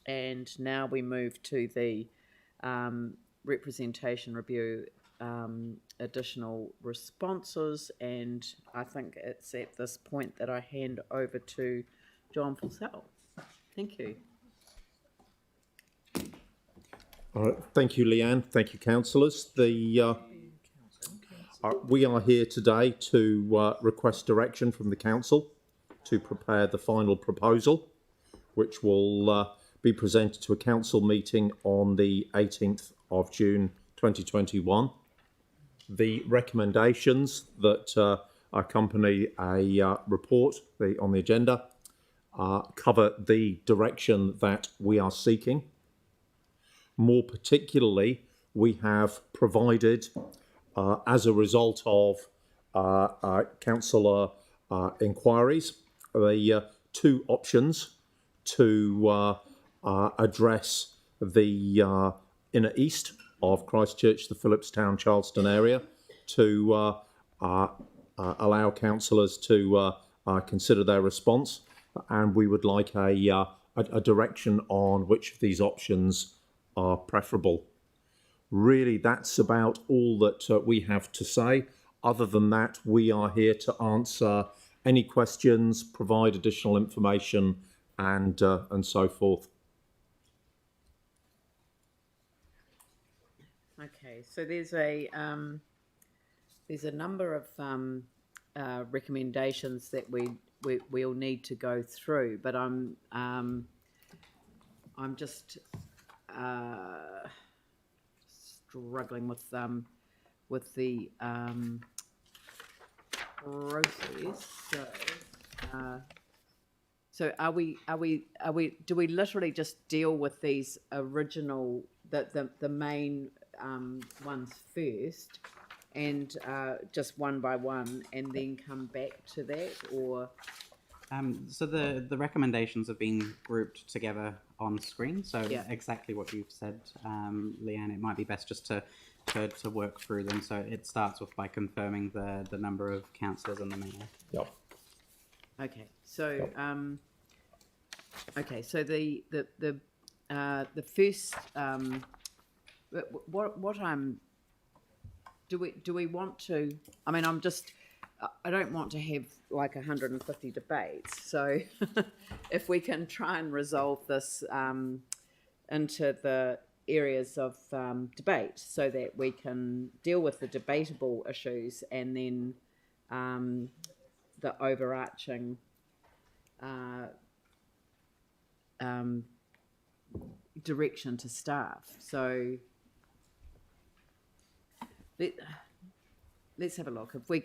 And now we move to the representation review additional responses, and I think it's at this point that I hand over to John Fussell. Thank you. All right, thank you, Leanne. Thank you, councillors. We are here today to request direction from the council to prepare the final proposal, which will be presented to a council meeting on the 18th of June 2021. The recommendations that accompany a report on the agenda cover the direction that we are seeking. More particularly, we have provided, as a result of councillor inquiries, two options to address the inner east of Christchurch, the Phillipstown, Charleston area, to allow councillors to consider their response, and we would like a direction on which of these options are preferable. Really, that's about all that we have to say. Other than that, we are here to answer any questions, provide additional information, and so forth. Okay, so there's a number of recommendations that we'll need to go through, but I'm just struggling with the process. So are we do we literally just deal with these original the main ones first, and just one by one, and then come back to that, or? So the recommendations have been grouped together on screen. So yeah. Exactly what you've said, Leanne. It might be best just to work through them. So it starts with by confirming the number of councillors and the mayor. Yep. Okay. So okay. So the first what I'm do we want to? I mean, I don't want to have like 150 debates. So if we can try and resolve this into the areas of debate, so that we can deal with the debatable issues, and then the overarching direction to staff. So let's have a look. If we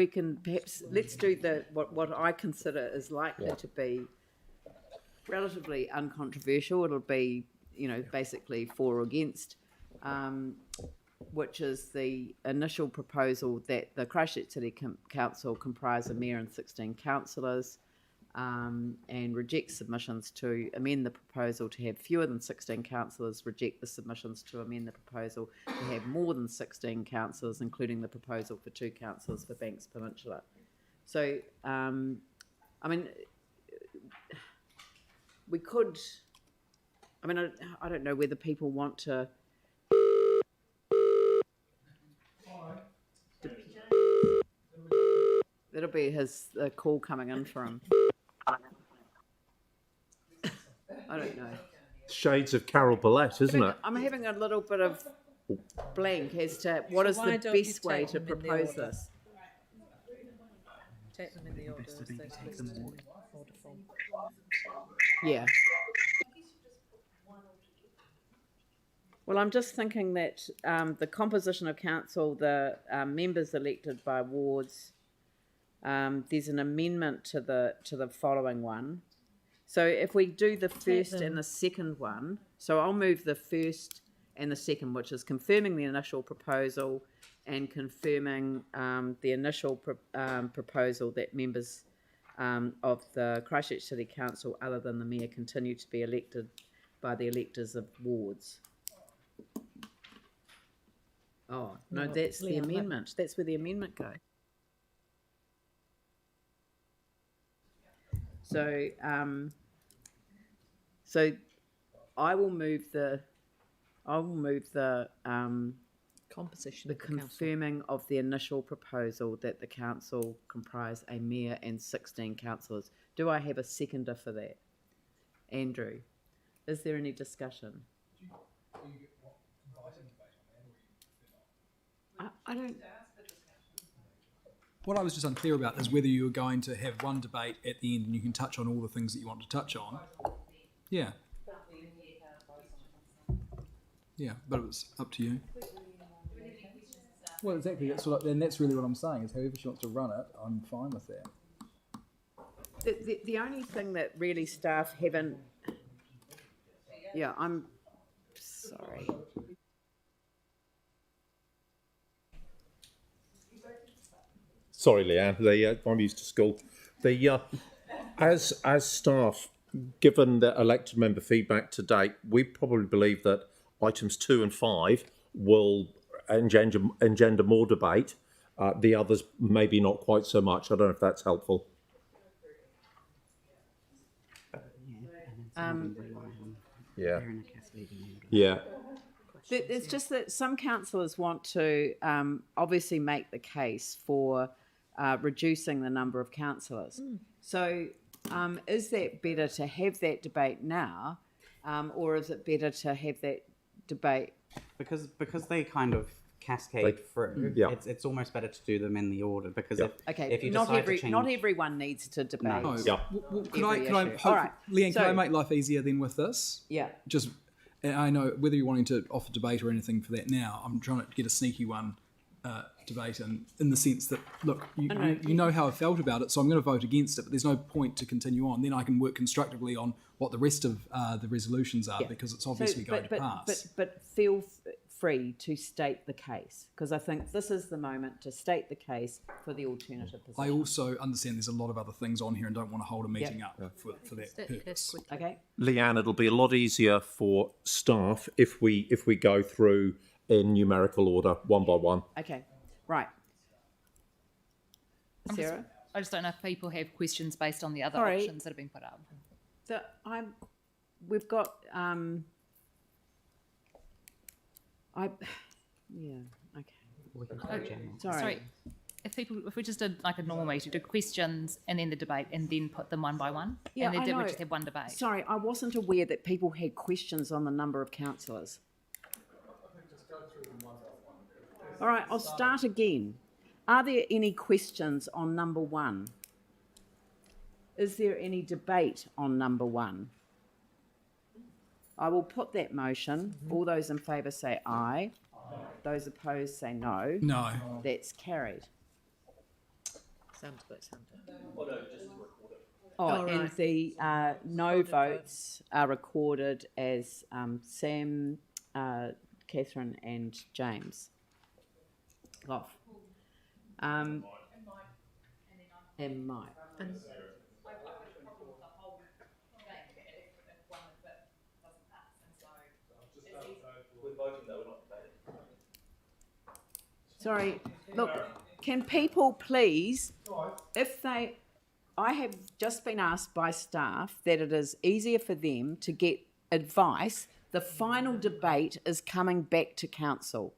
can perhaps, let's do what I consider is likely to be relatively uncontroversial. It'll be, basically for or against, which is the initial proposal that the Christchurch City Council comprise a mayor and 16 councillors, and reject submissions to amend the proposal to have fewer than 16 councillors, reject the submissions to amend the proposal to have more than 16 councillors, including the proposal for 2 councillors for Banks Peninsula. So, I mean, we could, I don't know whether people want to... That'll be his call coming in for him. I don't know. Shades of Carol Ballette, isn't it? I'm having a little bit of blank as to what is the best way to propose this. Take them in the order as they're listed in order form. Yeah. Well, I'm just thinking that the composition of council, the members elected by wards, there's an amendment to the following one. So if we do the first and the second one, so I'll move the first and the second, which is confirming the initial proposal and confirming the initial proposal that members of the Christchurch City Council, other than the mayor, continue to be elected by the electors of wards. Oh, no, that's the amendment. That's where the amendment goes. So, I will move the Composition the of the council. confirming of the initial proposal that the council comprise a mayor and 16 councillors. Do I have a seconder for that? Andrew, is there any discussion? I don't. What I was just unclear about is whether you were going to have one debate at the end and you can touch on all the things that you want to touch on. Yeah. Yeah, but it was up to you. Well, exactly. And that's really what I'm saying, is however she wants to run it, I'm fine with that. The only thing that really staff haven't. Yeah, I'm sorry. Sorry, Leanne. I'm used to school. As staff, given the elected member feedback to date, we probably believe that items 2 and 5 will engender more debate. The others maybe not quite so much. I don't know if that's helpful. Yeah. Yeah. It's just that some councillors want to obviously make the case for reducing the number of councillors. So is that better to have that debate now, or is it better to have that debate? Because they kind of cascade through. Yeah. It's almost better to do them in the order, because if you not decide to change, not everyone needs to debate. No. Yeah. Well, Every issue. All right. Leanne, can I So- make life easier then with this? Yeah. Just, and I know whether you're wanting to offer debate or anything for that now, I'm trying to get a sneaky one debate in the sense that, look, you know how I felt about it, so I'm going to vote against it, but there's no point to continue on. Then I can work constructively on what the rest of the resolutions are, because it's obviously going to pass. But feel free to state the case, because I think this is the moment to state the case for the alternative position. I also understand there's a lot of other things on here and don't want to hold a meeting up for that purpose. Okay. Leanne, it'll be a lot easier for staff if we go through in numerical order, one by one. Okay. Right. Sarah? I just don't know if people have questions based on the other Sorry. options that have been put up. So we've got okay. Sorry. If we just did like a normal meeting, did questions and then the debate and then put them one by one, Yeah, and then I did we know. just have one debate? Sorry, I wasn't aware that people had questions on the number of councillors. All right, I'll start again. Are there any questions on number 1? Is there any debate on number 1? I will put that motion. All those in favour say aye. Those opposed say no. No. That's carried. Sounds good, sounds good. Oh, right. and the no votes are recorded as Sam, Catherine and James. Off. And Mike. And Sorry, look, can people please, I have just been asked by staff that it is easier for them to get advice. The final debate is coming back to council.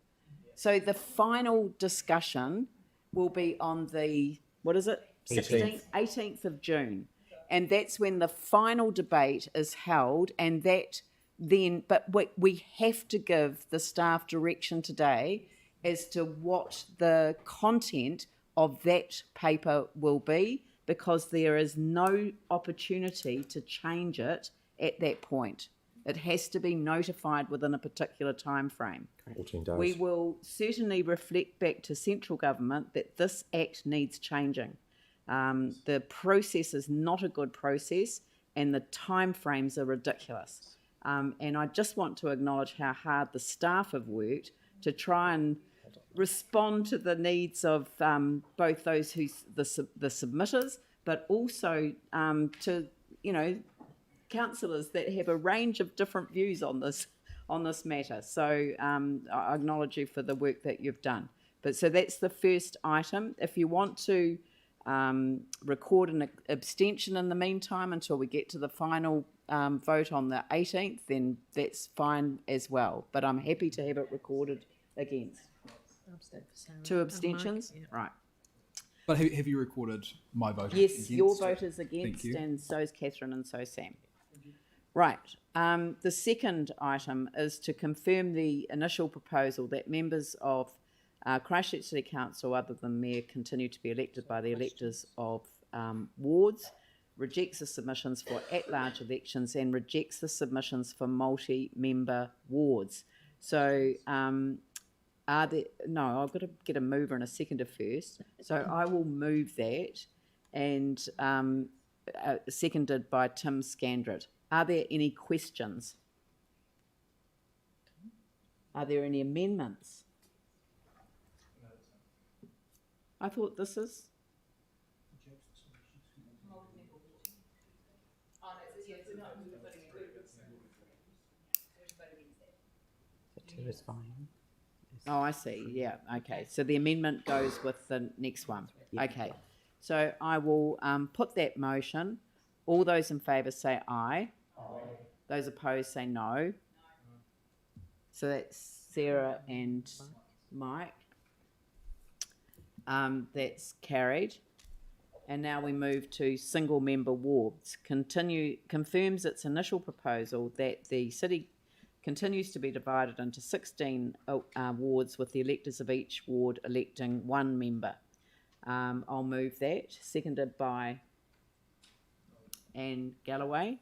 So the final discussion will be on the, what is it? 18th of June. And that's when the final debate is held, and that then, but we have to give the staff direction today as to what the content of that paper will be, because there is no opportunity to change it at that point. It has to be notified within a particular time frame. 14 days. We will certainly reflect back to central government that this act needs changing. The process is not a good process, and the timeframes are ridiculous. And I just want to acknowledge how hard the staff have worked to try and respond to the needs of both those who the submitters, but also to councillors that have a range of different views on this matter. So I acknowledge you for the work that you've done. But so that's the first item. If you want to record an abstention in the meantime until we get to the final vote on the 18th, then that's fine as well. But I'm happy to have it recorded against. Abstain for Sarah. 2 And Mike, abstentions? yeah. Right. But have you recorded my vote? Yes, against your it? vote is against, you. and so's Catherine, and so's Sam. Right. The second item is to confirm the initial proposal that members of Christchurch City Council, other than Mayor, continue to be elected by the electors of wards, rejects the submissions for at-large elections, and rejects the submissions for multi-member wards. So, I've got to get a mover and a seconder first. So I will move that, and seconded by Tim Scandrett. Are there any questions? Are there any amendments? I thought this is. So 2 is fine. Oh, I see. Yeah. Okay. So the amendment goes with the next one. Yeah. Okay. So I will put that motion. All those in favour say aye. Those opposed say no. So that's Sarah and Mike. That's carried. And now we move to single member wards. Confirms its initial proposal that the city continues to be divided into 16 wards, with the electors of each ward electing 1 member. I'll move that. Seconded by Anne Galloway.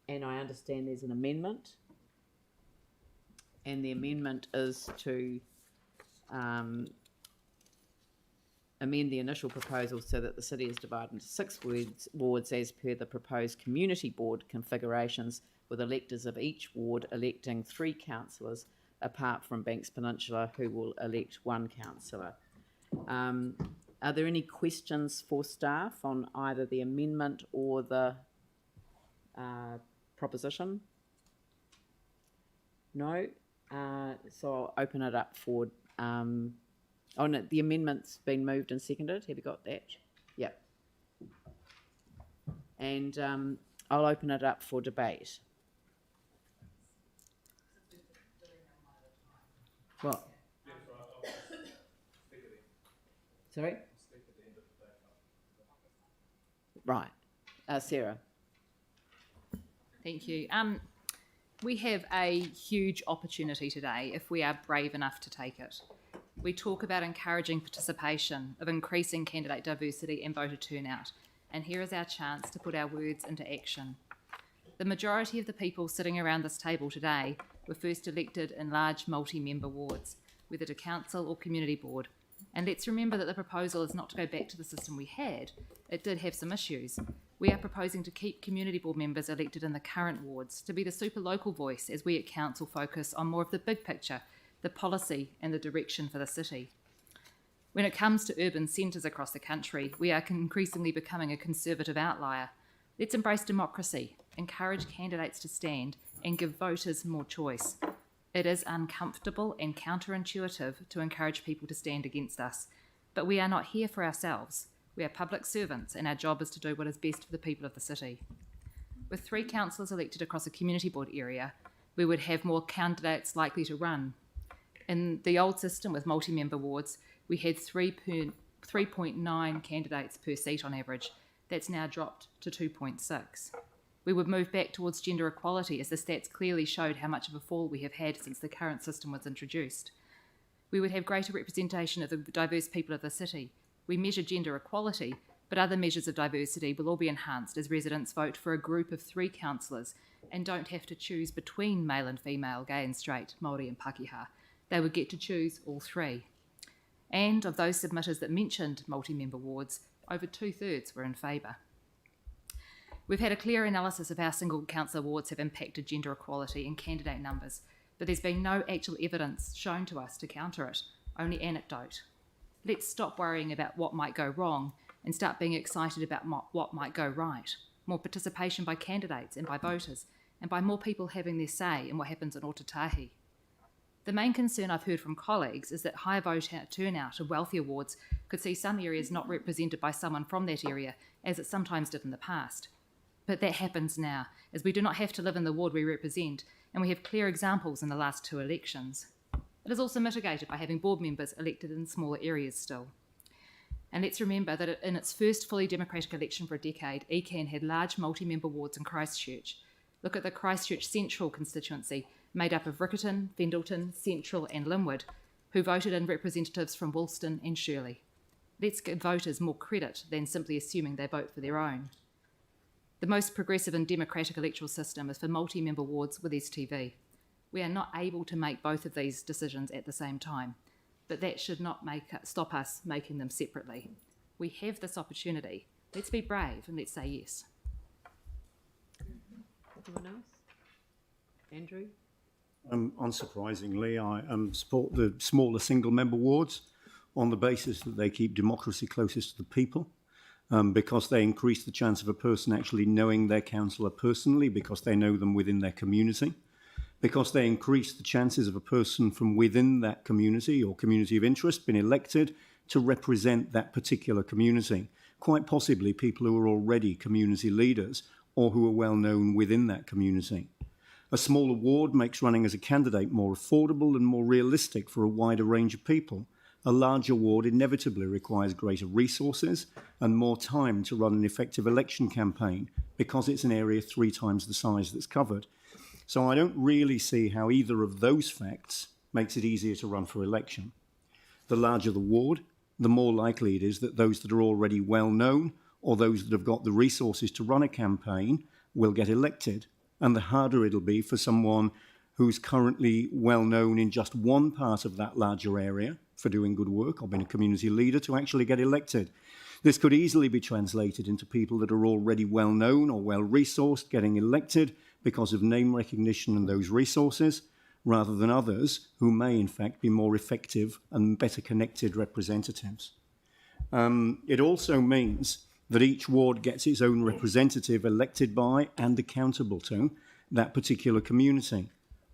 And I understand there's an amendment. And the amendment is to amend the initial proposal so that the city is divided into 6 wards as per the proposed community board configurations, with electors of each ward electing 3 councillors, apart from Banks Peninsula, who will elect 1 councillor. Are there any questions for staff on either the amendment or the proposition? No? So I'll open it up for... oh no, the amendment's been moved and seconded. Have you got that? Yep. And I'll open it up for debate. What? Sorry? Right. Sarah. Thank you. We have a huge opportunity today if we are brave enough to take it. We talk about encouraging participation, of increasing candidate diversity and voter turnout, and here is our chance to put our words into action. The majority of the people sitting around this table today were first elected in large multi-member wards, whether to council or community board. And let's remember that the proposal is not to go back to the system we had. It did have some issues. We are proposing to keep community board members elected in the current wards, to be the super local voice as we at council focus on more of the big picture, the policy and the direction for the city. When it comes to urban centres across the country, we are increasingly becoming a conservative outlier. Let's embrace democracy, encourage candidates to stand, and give voters more choice. It is uncomfortable and counterintuitive to encourage people to stand against us, but we are not here for ourselves. We are public servants, and our job is to do what is best for the people of the city. With 3 councillors elected across a community board area, we would have more candidates likely to run. In the old system with multi-member wards, we had 3.9 candidates per seat on average. That's now dropped to 2.6. We would move back towards gender equality, as the stats clearly showed how much of a fall we have had since the current system was introduced. We would have greater representation of the diverse people of the city. We measure gender equality, but other measures of diversity will all be enhanced as residents vote for a group of 3 councillors and don't have to choose between male and female, gay and straight, Māori and Pākehā. They would get to choose all 3. And of those submitters that mentioned multi-member wards, over 2/3 were in favour. We've had a clear analysis of how single councillor wards have impacted gender equality and candidate numbers, but there's been no actual evidence shown to us to counter it, only anecdote. Let's stop worrying about what might go wrong and start being excited about what might go right. More participation by candidates and by voters, and by more people having their say in what happens in Ōtautahi. The main concern I've heard from colleagues is that higher voter turnout of wealthier wards could see some areas not represented by someone from that area, as it sometimes did in the past. But that happens now, as we do not have to live in the ward we represent, and we have clear examples in the last 2 elections. It is also mitigated by having board members elected in smaller areas still. And let's remember that in its first fully democratic election for a decade, ECAN had large multi-member wards in Christchurch. Look at the Christchurch Central constituency, made up of Riccarton, Fendalton, Central and Linwood, who voted in representatives from Woolston and Shirley. Let's give voters more credit than simply assuming they vote for their own. The most progressive and democratic electoral system is for multi-member wards with STV. We are not able to make both of these decisions at the same time, but that should not stop us making them separately. We have this opportunity. Let's be brave and let's say yes. Anyone else? Andrew? Unsurprisingly, I support the smaller single-member wards on the basis that they keep democracy closest to the people, because they increase the chance of a person actually knowing their councillor personally because they know them within their community, because they increase the chances of a person from within that community or community of interest being elected to represent that particular community, quite possibly people who are already community leaders or who are well known within that community. A smaller ward makes running as a candidate more affordable and more realistic for a wider range of people. A larger ward inevitably requires greater resources and more time to run an effective election campaign because it's an area 3 times the size that's covered. So I don't really see how either of those facts makes it easier to run for election. The larger the ward, the more likely it is that those that are already well known or those that have got the resources to run a campaign will get elected. And the harder it'll be for someone who's currently well known in just one part of that larger area for doing good work or being a community leader to actually get elected. This could easily be translated into people that are already well known or well resourced getting elected because of name recognition and those resources, rather than others who may in fact be more effective and better connected representatives. It also means that each ward gets its own representative elected by and accountable to that particular community.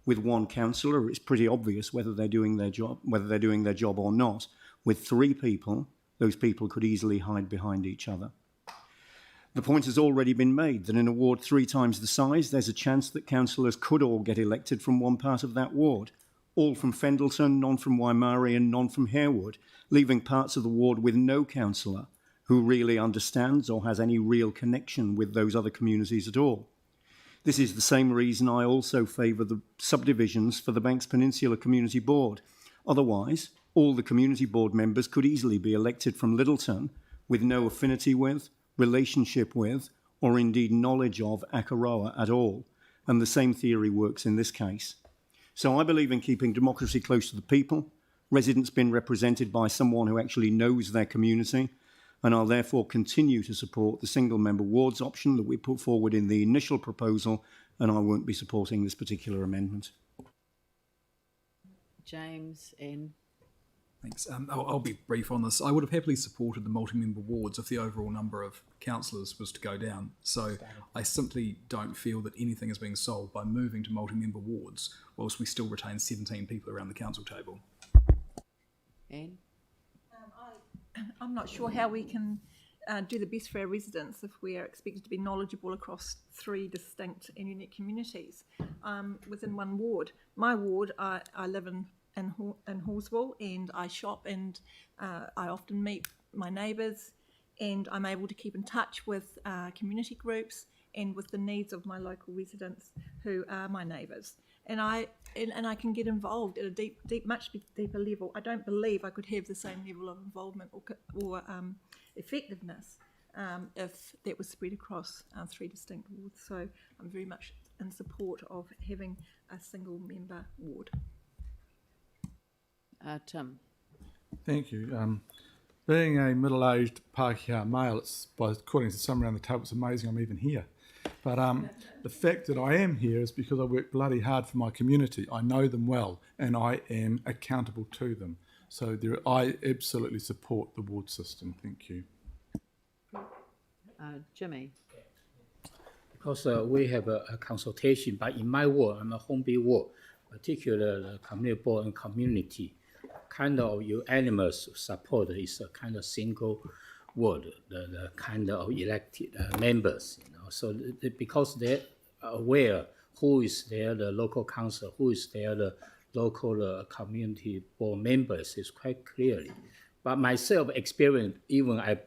With one councillor, it's pretty obvious whether they're doing their job or not. With 3 people, those people could easily hide behind each other. The point has already been made that in a ward 3 times the size, there's a chance that councillors could all get elected from one part of that ward, all from Fendalton, none from Waimari and none from Harewood, leaving parts of the ward with no councillor who really understands or has any real connection with those other communities at all. This is the same reason I also favour the subdivisions for the Banks Peninsula Community Board. Otherwise, all the community board members could easily be elected from Littleton with no affinity with, relationship with, or indeed knowledge of Akaroa at all. And the same theory works in this case. So I believe in keeping democracy close to the people, residents being represented by someone who actually knows their community, and I'll therefore continue to support the single-member wards option that we put forward in the initial proposal, and I won't be supporting this particular amendment. James and... Thanks. I'll be brief on this. I would have happily supported the multi-member wards if the overall number of councillors was to go down. So I simply don't feel that anything is being solved by moving to multi-member wards whilst we still retain 17 people around the council table. Anne? I'm not sure how we can do the best for our residents if we are expected to be knowledgeable across 3 distinct and unique communities within one ward. My ward, I live in Hallsville, and I shop, and I often meet my neighbours, and I'm able to keep in touch with community groups and with the needs of my local residents who are my neighbours. And I can get involved at a much deeper level. I don't believe I could have the same level of involvement or effectiveness if that was spread across 3 distinct wards. So I'm very much in support of having a single member ward. Tim? Thank you. Being a middle-aged Pākehā male, it's, according to some around the table, it's amazing I'm even here. But the fact that I am here is because I work bloody hard for my community. I know them well, and I am accountable to them. So I absolutely support the ward system. Thank you. Jimmy? Because we have a consultation, but in my ward, I'm a home base ward, particularly the community board and community, kind of unanimous support is a kind of single word, the kind of elected members, So because they're aware who is there, the local council, who is there, the local community board members is quite clearly. But myself experience, even I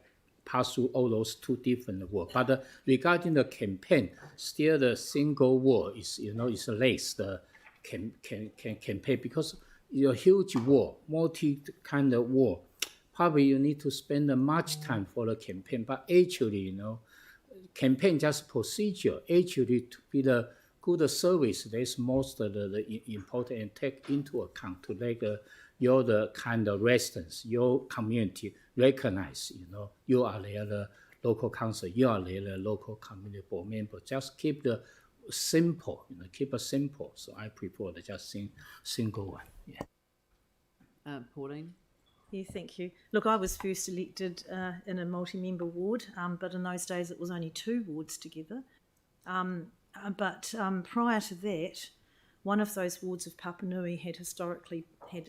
pass through all those two different words. But regarding the campaign, still the single word is, is less the campaign, because it's a huge war, multi kind of war. Probably you need to spend much time for the campaign, but actually, campaign just procedure. Actually, to be the good service, that's most of the important and take into account to like your the kind of residents, your community recognize, you are there, the local council, you are there, the local community board member. Just keep the simple, keep it simple. So I prefer the just single one. Yeah. Pauline? Yeah, thank you. Look, I was first elected in a multi-member ward, but in those days it was only 2 wards together. But prior to that, one of those wards of Papanui had historically had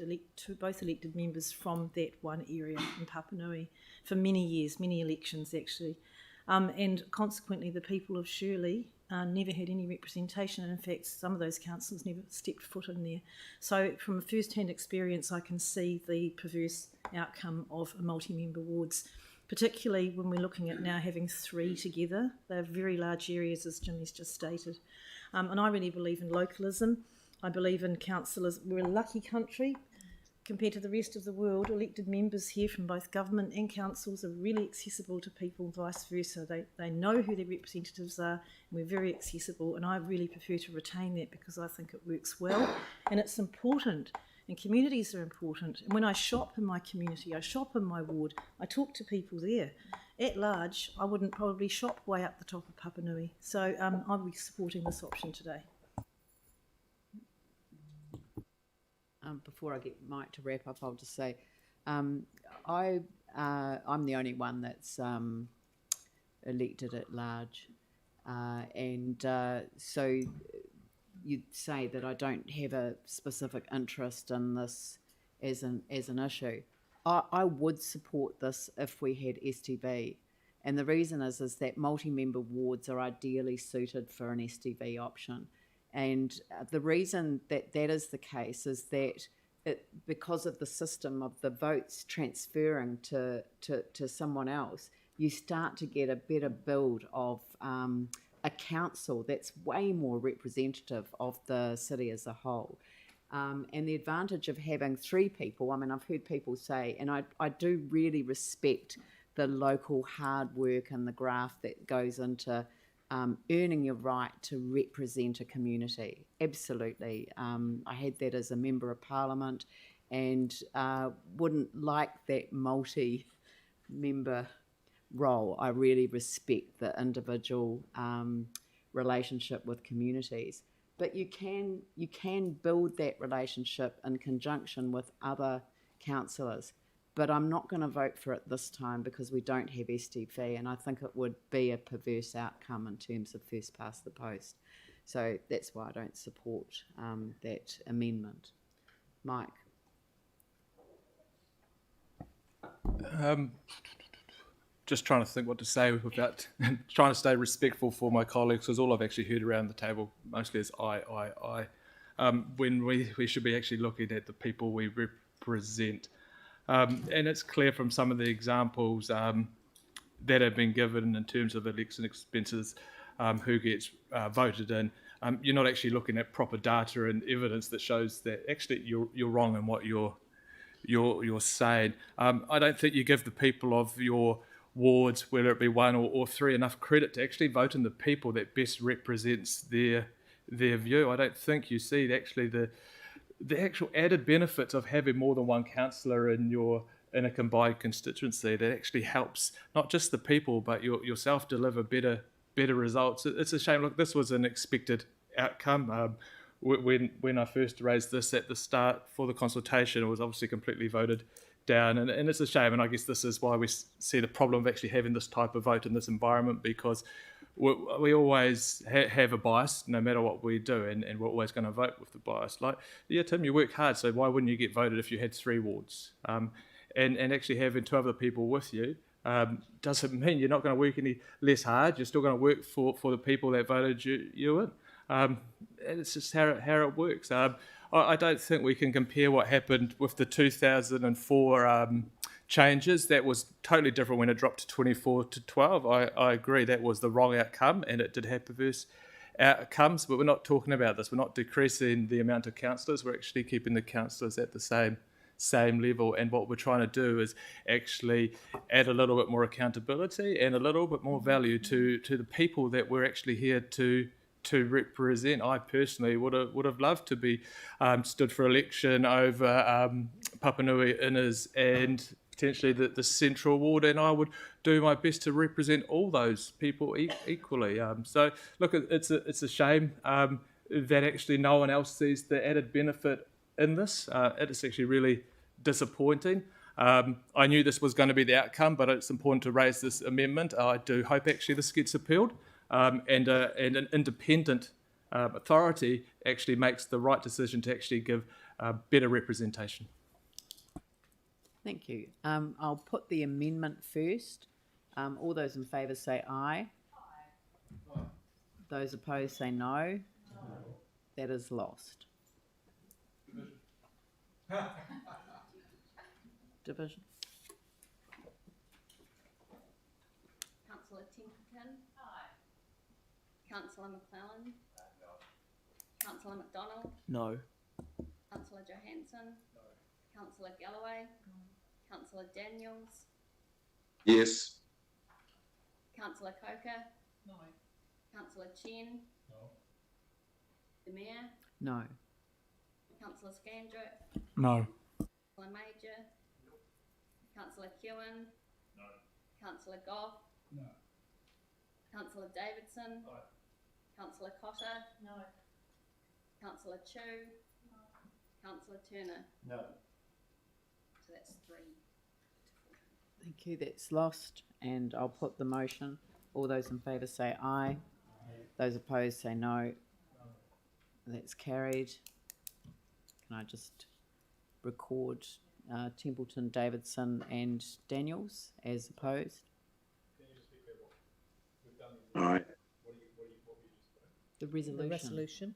both elected members from that one area in Papanui for many years, many elections actually. And consequently, the people of Shirley never had any representation, and in fact some of those councillors never stepped foot in there. So from first-hand experience I can see the perverse outcome of multi-member wards, particularly when we're looking at now having 3 together. They're very large areas, as Jimmy's just stated. And I really believe in localism. I believe in councillors. We're a lucky country compared to the rest of the world. Elected members here from both government and councils are really accessible to people, vice versa. They know who their representatives are, and we're very accessible, and I really prefer to retain that because I think it works well, and it's important, and communities are important. And when I shop in my community, I shop in my ward, I talk to people there. At large, I wouldn't probably shop way up the top of Papanui, so I'll be supporting this option today. Before I get Mike to wrap up, I'll just say I'm the only one that's elected at large, and so you'd say that I don't have a specific interest in this as an issue. I would support this if we had STV, and the reason is that multi-member wards are ideally suited for an STV option. And the reason that is the case is that because of the system of the votes transferring to someone else, you start to get a better build of a council that's way more representative of the city as a whole. And the advantage of having 3 people, I mean, I've heard people say, and I do really respect the local hard work and the graft that goes into earning your right to represent a community. Absolutely. I had that as a member of parliament, and wouldn't like that multi-member role. I really respect the individual relationship with communities, but you can build that relationship in conjunction with other councillors. But I'm not going to vote for it this time because we don't have STV, and I think it would be a perverse outcome in terms of first past the post. So that's why I don't support that amendment. Mike? Just trying to think what to say without trying to stay respectful for my colleagues, because all I've actually heard around the table mostly is I. When we should be actually looking at the people we represent. And it's clear from some of the examples that have been given in terms of election expenses, who gets voted in. You're not actually looking at proper data and evidence that shows that actually you're wrong in what you're saying. I don't think you give the people of your wards, whether it be 1 or 3, enough credit to actually vote in the people that best represents their view. I don't think you see actually the actual added benefits of having more than 1 councillor in a combined constituency that actually helps not just the people but yourself deliver better results. It's a shame. Look, this was an expected outcome. When I first raised this at the start for the consultation, it was obviously completely voted down, and it's a shame. And I guess this is why we see the problem of actually having this type of vote in this environment, because we always have a bias no matter what we do, and we're always going to vote with the bias. Like, yeah, Tim, you work hard, so why wouldn't you get voted if you had 3 wards? And actually having 2 other people with you doesn't mean you're not going to work any less hard. You're still going to work for the people that voted you in. And it's just how it works. I don't think we can compare what happened with the 2004 changes. That was totally different when it dropped to 24 to 12. I agree that was the wrong outcome, and it did have perverse outcomes, but we're not talking about this. We're not decreasing the amount of councillors. We're actually keeping the councillors at the same level, and what we're trying to do is actually add a little bit more accountability and a little bit more value to the people that we're actually here to represent. I personally would have loved to be stood for election over Papanui Innes and potentially the Central Ward, and I would do my best to represent all those people equally. So look, it's a shame that actually no one else sees the added benefit in this. It is actually really disappointing. I knew this was going to be the outcome, but it's important to raise this amendment. I do hope actually this gets appealed, and an independent authority actually makes the right decision to actually give better representation. Thank you. I'll put the amendment first. All those in favour say aye. Aye. Those opposed say no. That is lost. Division. Councillor Templeton. Aye. Councillor McClellan. No. Councillor McDonald. No. Councillor Johansson. No. Councillor Galloway. No. Councillor Daniels. Yes. Councillor Coker. No. Councillor Chen. No. The Mayor. No. Councillor Scandrick. No. Councillor Major. No. Councillor Kewen. No. Councillor Goff. No. Councillor Davidson. No. Councillor Cotter. No. Councillor Chu. No. Councillor Turner. No. So that's 3. Thank you. That's lost, and I'll put the motion. All those in favour say aye. Those opposed say no. That's carried. Can I just record Templeton, Davidson and Daniels as opposed? All right. The resolution. The resolution.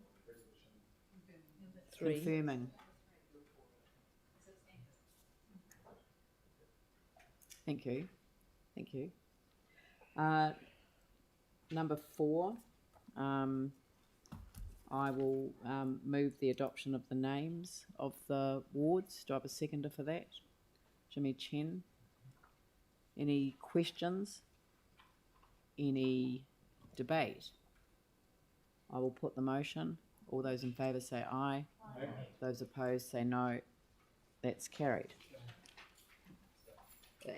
3. Confirming. Thank you. Thank you. Number 4, I will move the adoption of the names of the wards. Do I have a seconder for that? Jimmy Chen. Any questions? Any debate? I will put the motion. All those in favour say aye. Aye. Those opposed say no. That's carried.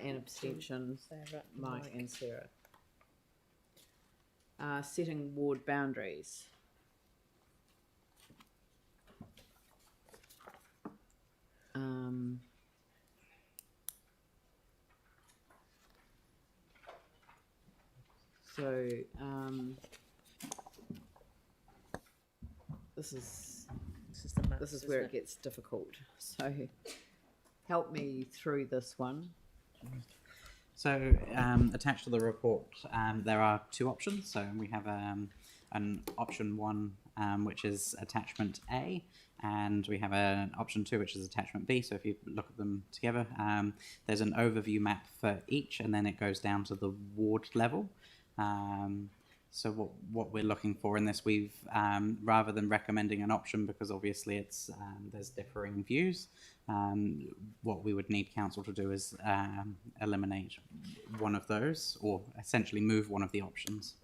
And abstentions, Sarah, Mike and Sarah. Setting ward boundaries. This is where it gets difficult. So help me through this one. So attached to the report, there are 2 options. So we have an option 1, which is attachment A, and we have an option 2, which is attachment B. So if you look at them together, there's an overview map for each, and then it goes down to the ward level. So what we're looking for in this, we've rather than recommending an option, because obviously it's there's differing views, what we would need council to do is eliminate one of those, or essentially move one of the options.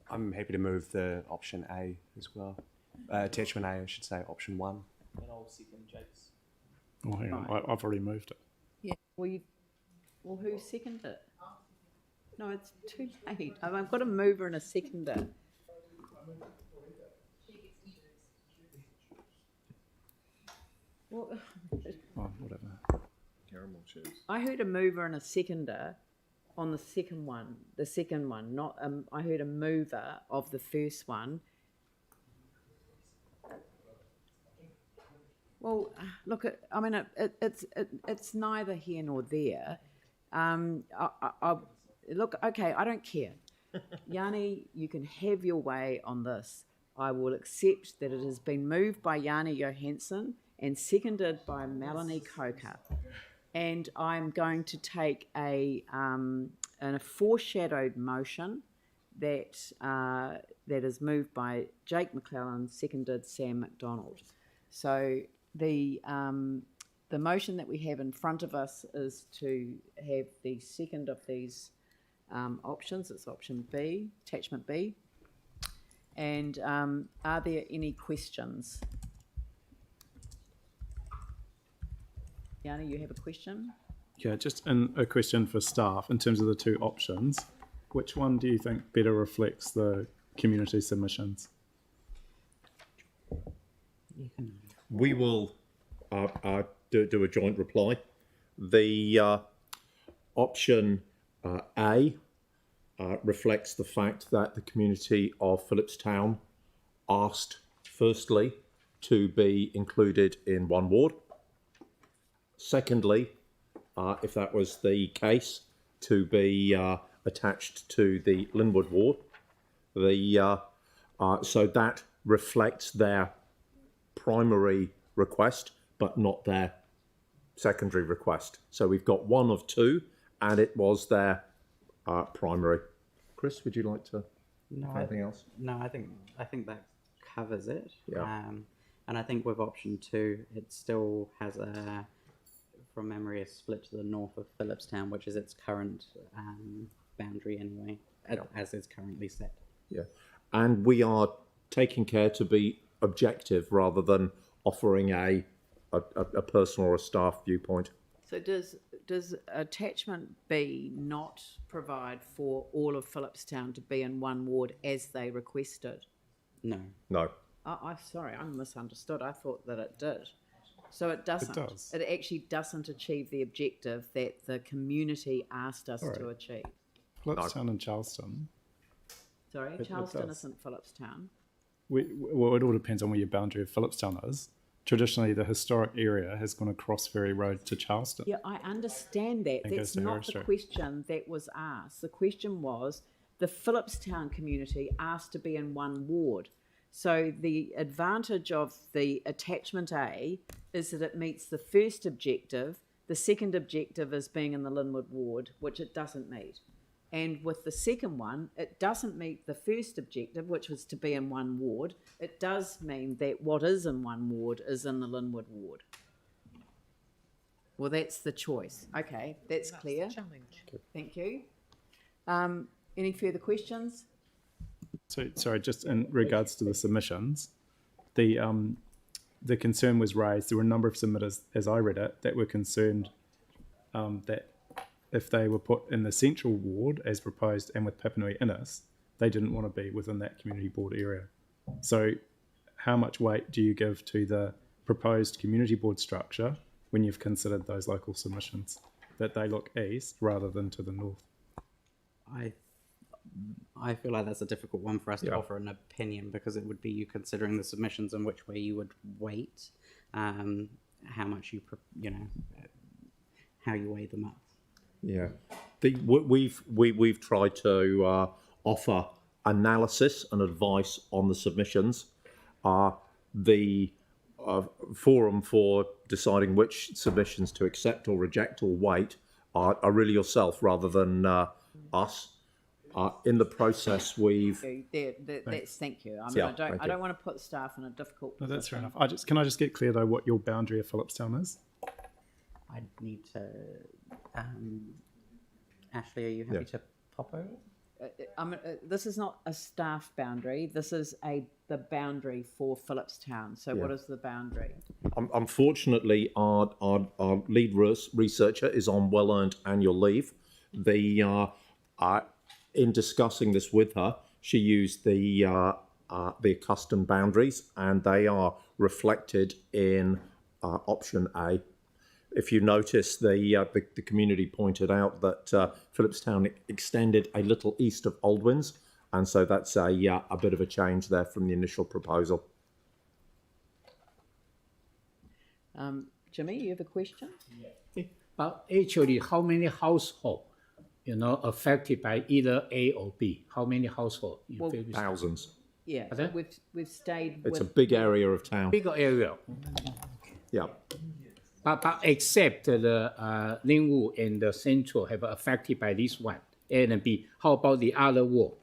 I'm happy to move the option A as well. Attachment A, I should say, option 1. And I'll second Jake's. Oh, hang on. Right. I've already moved it. Yeah. Well, who seconded it? No, it's too late. I've got a mover and a seconder. Well, whatever. Caramel cheese. I heard a mover and a seconder on the second one. The second one, not I heard a mover of the first one. Well, look, it's neither here nor there. Look, okay, I don't care. Yanni, you can have your way on this. I will accept that it has been moved by Yanni Johansson and seconded by Melanie Coker. And I'm going to take a foreshadowed motion that is moved by Jake McClellan, seconded Sam McDonald. So the motion that we have in front of us is to have the second of these options. It's option B, attachment B. And are there any questions? Yanni, you have a question? Yeah, just a question for staff in terms of the two options. Which one do you think better reflects the community submissions? We will do a joint reply. The option A reflects the fact that the community of Phillipstown asked, firstly, to be included in one ward. Secondly, if that was the case, to be attached to the Linwood ward. So that reflects their primary request, but not their secondary request. So we've got one of two, and it was their primary. Chris, would you like to No, anything else? No, I think that covers it. Yeah. And I think with option 2, it still has from memory, a split to the north of Phillipstown, which is its current boundary anyway, as is currently set. Yeah, and we are taking care to be objective rather than offering a personal or a staff viewpoint. So does attachment B not provide for all of Phillipstown to be in one ward as they requested? No. No. Sorry, I misunderstood. I thought that it did. So it doesn't. It does. It actually doesn't achieve the objective that the community asked us to achieve. Phillipstown and Charleston. Sorry, Charleston isn't Phillipstown. Well, it all depends on where your boundary of Phillipstown is. Traditionally, the historic area has gone across Ferry Road to Charleston. Yeah, I understand that. And That's goes to not Harris the Street. question that was asked. The question was the Phillipstown community asked to be in one ward. So the advantage of the attachment A is that it meets the first objective. The second objective is being in the Linwood ward, which it doesn't meet. And with the second one, it doesn't meet the first objective, which was to be in one ward. It does mean that what is in one ward is in the Linwood ward. Well, that's the choice. Okay, that's clear. Challenge. Thank you. Any further questions? So, sorry, just in regards to the submissions, the concern was raised. There were a number of submitters, as I read it, that were concerned that if they were put in the central ward as proposed and with Papanui Innes, they didn't want to be within that community board area. So how much weight do you give to the proposed community board structure when you've considered those local submissions, that they look east rather than to the north? I feel like that's a difficult one for us to offer an opinion, because it would be you considering the submissions and which way you would weight, how much how you weigh them up. Yeah, we've tried to offer analysis and advice on the submissions. The forum for deciding which submissions to accept or reject or weight are really yourself rather than us. In the process, we've. Thank you. I mean, I don't want to put staff in a difficult position. No, that's fair enough. Can I just get clear though what your boundary of Phillipstown is? I'd need to. Ashley, are you happy to pop over? This is not a staff boundary. This is the boundary for Phillipstown. So what is the boundary? Unfortunately, our lead researcher is on well-earned annual leave. In discussing this with her, she used the accustomed boundaries, and they are reflected in option A. If you notice, the community pointed out that Phillipstown extended a little east of Aldwins, and so that's a bit of a change there from the initial proposal. Jimmy, you have a question? But actually, how many households, affected by either A or B? How many households? Thousands. Yeah, so Pardon? we've stayed It's with... a big area of town. Bigger area. Yeah. But except the Linwood and the Central have affected by this one, A and B. How about the other ward?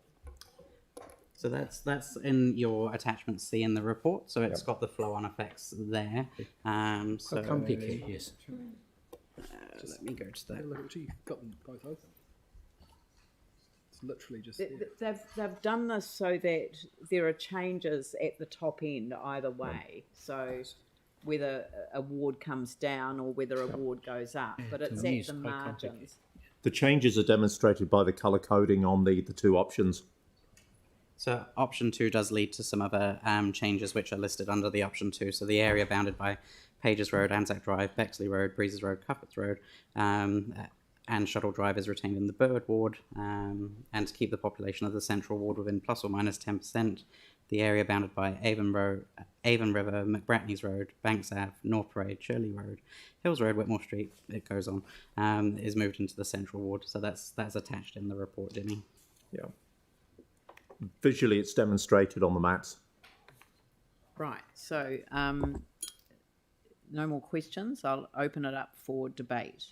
So that's in your attachment C in the report. So it's got the flow-on effects there. So Quite complicated, yes. let me go to that. Look, you've got them both open. It's literally just. They've done this so that there are changes at the top end either way. So whether a ward comes down or whether a ward goes up, but it's me, at it's the quite margins. The changes are demonstrated by the colour coding on the two options. So option 2 does lead to some other changes which are listed under the option 2. So the area bounded by Pages Road, Anzac Drive, Bexley Road, Breezes Road, Cuffets Road, and Shuttle Drive is retained in the Bird Ward, and to keep the population of the Central Ward within plus or minus 10%. The area bounded by Avon River, McBratney's Road, Banks Ave, North Parade, Shirley Road, Hills Road, Whitmore Street, it goes on, is moved into the Central Ward. So that's attached in the report, Jimmy. Yeah. Visually, it's demonstrated on the maps. Right, so no more questions. I'll open it up for debate.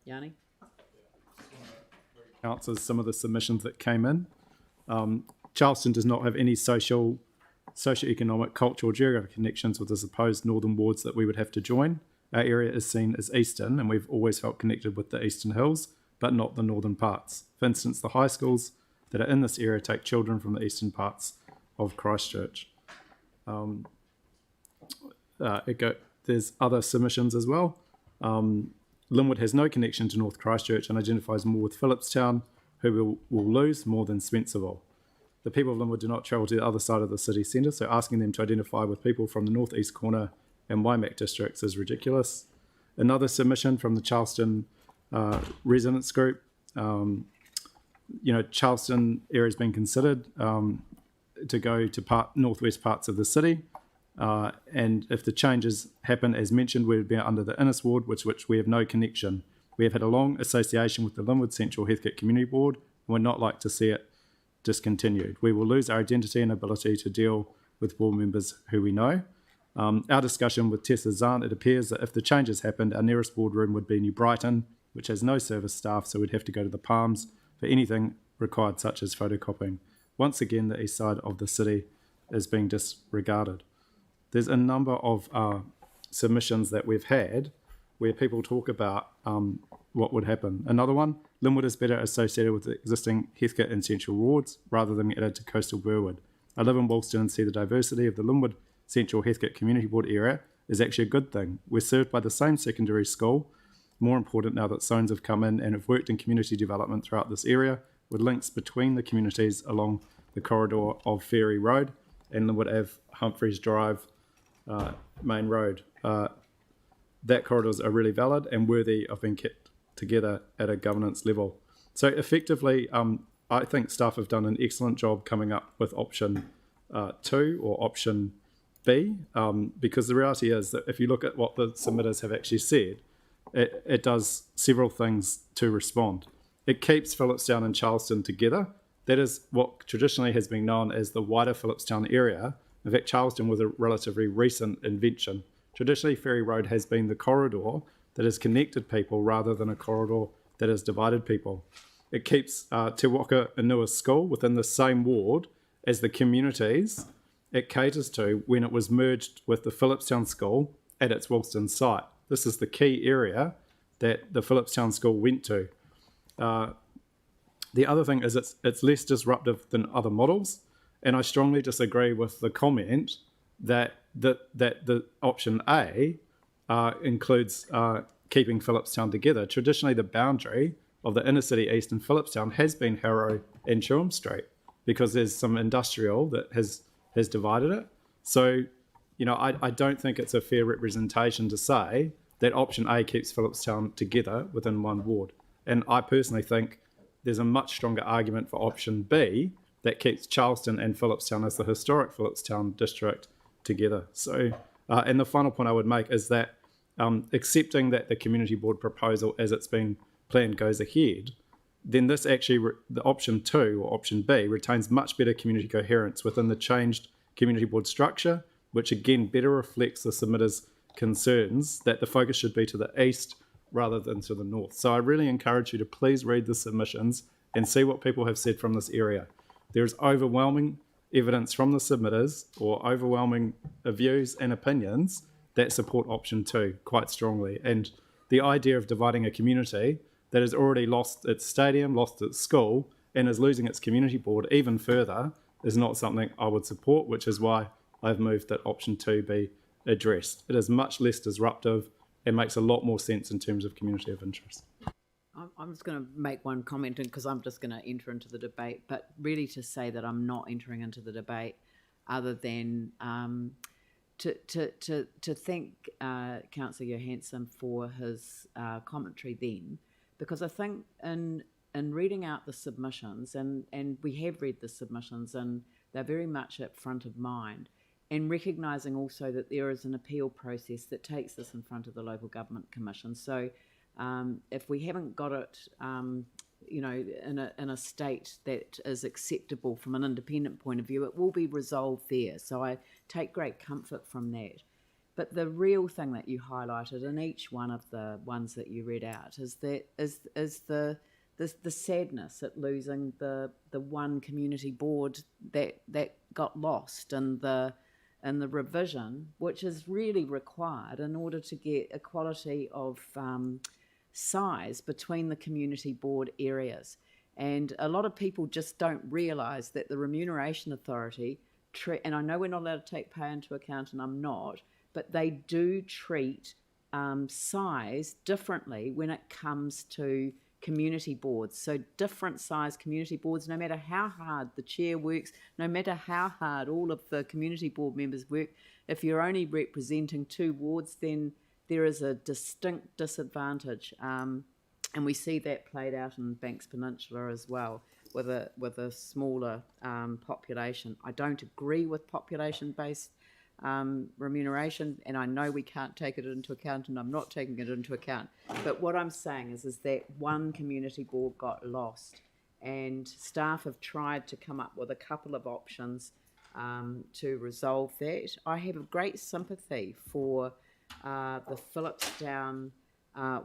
Yanni? Answers some of the submissions that came in. Charleston does not have any socio-economic, cultural, geographic connections with the supposed northern wards that we would have to join. Our area is seen as eastern, and we've always felt connected with the eastern hills, but not the northern parts. For instance, the high schools that are in this area take children from the eastern parts of Christchurch. There's other submissions as well. Linwood has no connection to North Christchurch and identifies more with Phillipstown, who will lose more than Spencerville. The people of Linwood do not travel to the other side of the city centre, so asking them to identify with people from the northeast corner and Waimak districts is ridiculous. Another submission from the Charleston residents group. Charleston area has been considered to go to northwest parts of the city, and if the changes happen as mentioned, we would be under the Innes Ward, which we have no connection. We have had a long association with the Linwood Central Heathcote Community Board and would not like to see it discontinued. We will lose our identity and ability to deal with board members who we know. Our discussion with Tessa Zahn, it appears that if the changes happened, our nearest boardroom would be New Brighton, which has no service staff, so we'd have to go to the Palms for anything required, such as photocopying. Once again, the east side of the city is being disregarded. There's a number of submissions that we've had where people talk about what would happen. Another one, Linwood is better associated with the existing Heathcote and Central wards rather than added to coastal Burwood. I live in Woolston and see the diversity of the Linwood Central Heathcote Community Board area is actually a good thing. We're served by the same secondary school. More important now that zones have come in and have worked in community development throughout this area with links between the communities along the corridor of Ferry Road and Linwood Ave, Humphreys Drive, Main Road. That corridors are really valid and worthy of being kept together at a governance level. So effectively, I think staff have done an excellent job coming up with option 2 or option B, because the reality is that if you look at what the submitters have actually said, it does several things to respond. It keeps Phillipstown and Charleston together. That is what traditionally has been known as the wider Phillipstown area. In fact, Charleston was a relatively recent invention. Traditionally, Ferry Road has been the corridor that has connected people rather than a corridor that has divided people. It keeps Te Waka Inua School within the same ward as the communities it caters to when it was merged with the Phillipstown School at its Woolston site. This is the key area that the Phillipstown School went to. The other thing is it's less disruptive than other models, and I strongly disagree with the comment that the option A includes keeping Phillipstown together. Traditionally, the boundary of the inner city east and Phillipstown has been Harrow and Chewham Street because there's some industrial that has divided it. So, I don't think it's a fair representation to say that option A keeps Phillipstown together within one ward. And I personally think there's a much stronger argument for option B that keeps Charleston and Phillipstown as the historic Phillipstown district together. So, and the final point I would make is that accepting that the community board proposal as it's been planned goes ahead, then this actually, the option 2 or option B retains much better community coherence within the changed community board structure, which again better reflects the submitter's concerns that the focus should be to the east rather than to the north. So I really encourage you to please read the submissions and see what people have said from this area. There is overwhelming evidence from the submitters, or overwhelming views and opinions that support option 2 quite strongly. And the idea of dividing a community that has already lost its stadium, lost its school, and is losing its community board even further is not something I would support, which is why I've moved that option 2 be addressed. It is much less disruptive and makes a lot more sense in terms of community of interest. I'm just going to make one comment, because I'm just going to enter into the debate, but really to say that I'm not entering into the debate other than to thank Councillor Johansson for his commentary then, because I think in reading out the submissions, and we have read the submissions and they're very much at front of mind, and recognising also that there is an appeal process that takes this in front of the Local Government Commission. So if we haven't got it, in a state that is acceptable from an independent point of view, it will be resolved there. So I take great comfort from that. But the real thing that you highlighted in each one of the ones that you read out is the sadness at losing the one community board that got lost in the revision, which is really required in order to get equality of size between the community board areas. And a lot of people just don't realise that the Remuneration Authority, and I know we're not allowed to take pay into account, and I'm not, but they do treat size differently when it comes to community boards. So different size community boards, no matter how hard the chair works, no matter how hard all of the community board members work, if you're only representing 2 wards, then there is a distinct disadvantage, and we see that played out in Banks Peninsula as well, with a smaller population. I don't agree with population-based remuneration, and I know we can't take it into account, and I'm not taking it into account. But what I'm saying is that one community board got lost, and staff have tried to come up with a couple of options to resolve that. I have a great sympathy for the Phillipstown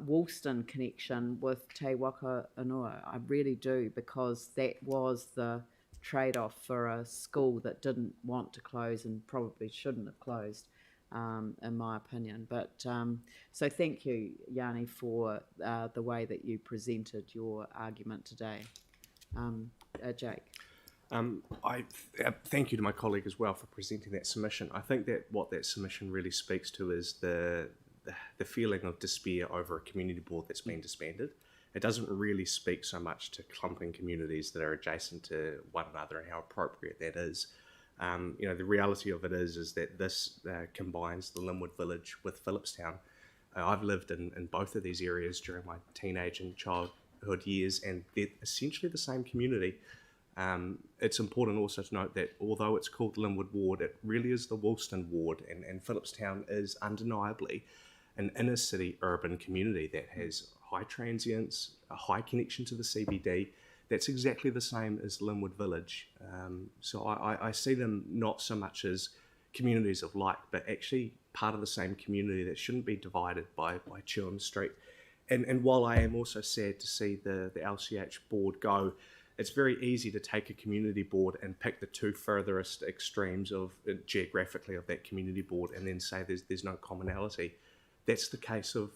Woolston connection with Te Waka Anua. I really do, because that was the trade-off for a school that didn't want to close and probably shouldn't have closed, in my opinion. But so thank you, Yanni, for the way that you presented your argument today. Jake. I thank you to my colleague as well for presenting that submission. I think that what that submission really speaks to is the feeling of despair over a community board that's been disbanded. It doesn't really speak so much to clumping communities that are adjacent to one another and how appropriate that is. The reality of it is that this combines the Linwood Village with Phillipstown. I've lived in both of these areas during my teenage and childhood years, and they're essentially the same community. It's important also to note that although it's called Linwood Ward, it really is the Woolston Ward, and Phillipstown is undeniably an inner city urban community that has high transients, a high connection to the CBD. That's exactly the same as Linwood Village. So I see them not so much as communities of like, but actually part of the same community that shouldn't be divided by Chewham Street. And while I am also sad to see the LCH board go, it's very easy to take a community board and pick the 2 furthest extremes of geographically of that community board and then say there's no commonality. That's the case of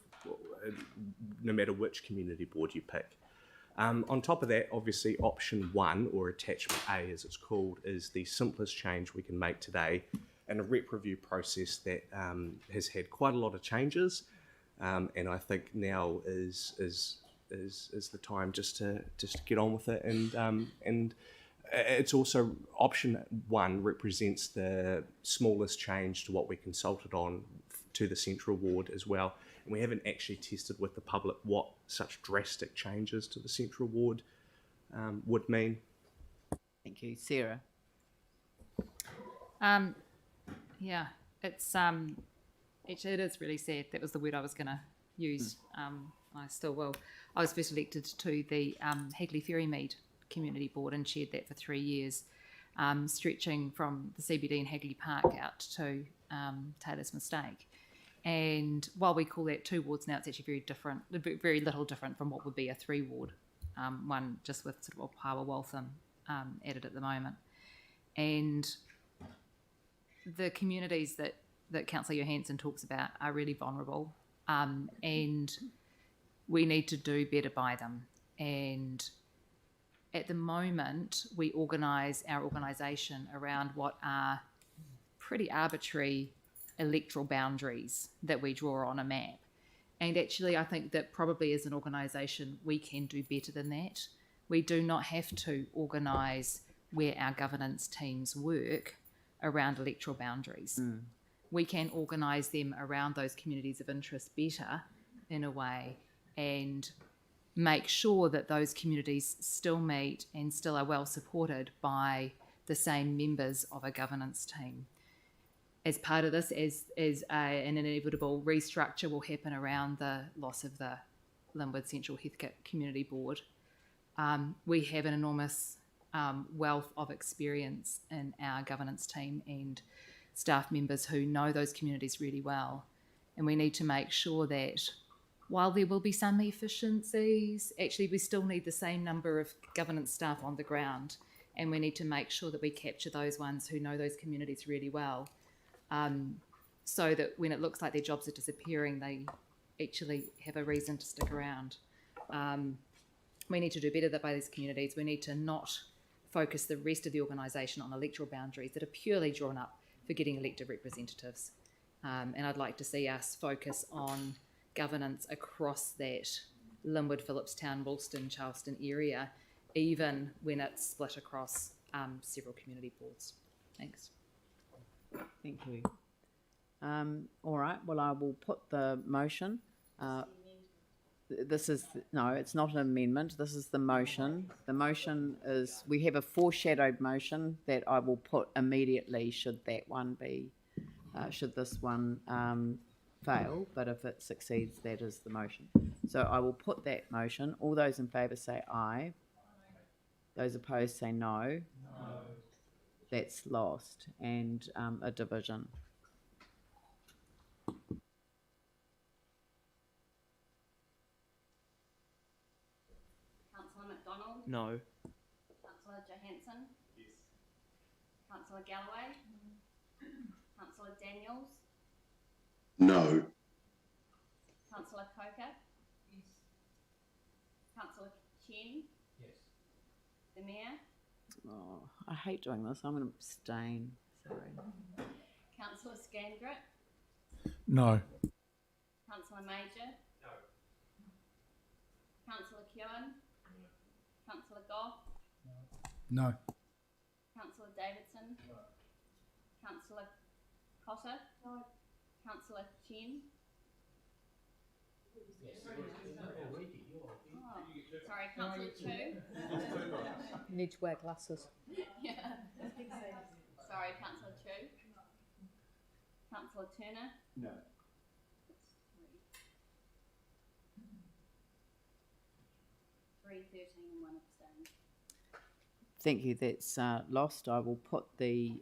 no matter which community board you pick. On top of that, obviously option 1, or attachment A as it's called, is the simplest change we can make today in a rep review process that has had quite a lot of changes, and I think now is the time just to get on with it. And it's also option 1 represents the smallest change to what we consulted on to the central ward as well. And we haven't actually tested with the public what such drastic changes to the central ward would mean. Thank you. Sarah. Yeah, it is really sad. That was the word I was going to use. I still will. I was first elected to the Hagley Ferrymead Community Board and chaired that for 3 years, stretching from the CBD in Hagley Park out to Taylor's Mistake. And while we call that 2 wards now, it's actually very different, very little different from what would be a 3 ward, one just with sort of Opawa Waltham added at the moment. And the communities that Councillor Johansson talks about are really vulnerable, and we need to do better by them. And at the moment, we organise our organisation around what are pretty arbitrary electoral boundaries that we draw on a map. And actually, I think that probably as an organisation, we can do better than that. We do not have to organise where our governance teams work around electoral boundaries. We can organise them around those communities of interest better in a way, and make sure that those communities still meet and still are well supported by the same members of a governance team. As part of this, an inevitable restructure will happen around the loss of the Linwood Central Heathcote Community Board. We have an enormous wealth of experience in our governance team and staff members who know those communities really well. And we need to make sure that while there will be some efficiencies, actually we still need the same number of governance staff on the ground, and we need to make sure that we capture those ones who know those communities really well, so that when it looks like their jobs are disappearing, they actually have a reason to stick around. We need to do better by these communities. We need to not focus the rest of the organisation on electoral boundaries that are purely drawn up for getting elected representatives. And I'd like to see us focus on governance across that Linwood, Phillipstown, Woolston, Charleston area, even when it's split across several community boards. Thanks. Thank you. All right, well, I will put the motion. This is, no, it's not an amendment. This is the motion. The motion is, we have a foreshadowed motion that I will put immediately should that one be, should this one fail, but if it succeeds, that is the motion. So I will put that motion. All those in favour say aye. Those opposed say no. That's lost, and a division. Councillor McDonald? No. Councillor Johansson? Yes. Councillor Galloway? Councillor Daniels? No. Councillor Coker? Yes. Councillor Chen? Yes. The Mayor? Oh, I hate doing this. I'm going to abstain. Sorry. Councillor Scandrett? No. Councillor Major? No. Councillor Keown? No. Councillor Goff? No. Councillor Davidson? No. Councillor Cotter? No. Councillor Chen? Oh, sorry, Councillor Chu? You need to wear glasses. Yeah. Sorry, Councillor Chu? Councillor Turner? No. Three, 13 and 1 abstained. Thank you. That's lost. I will put the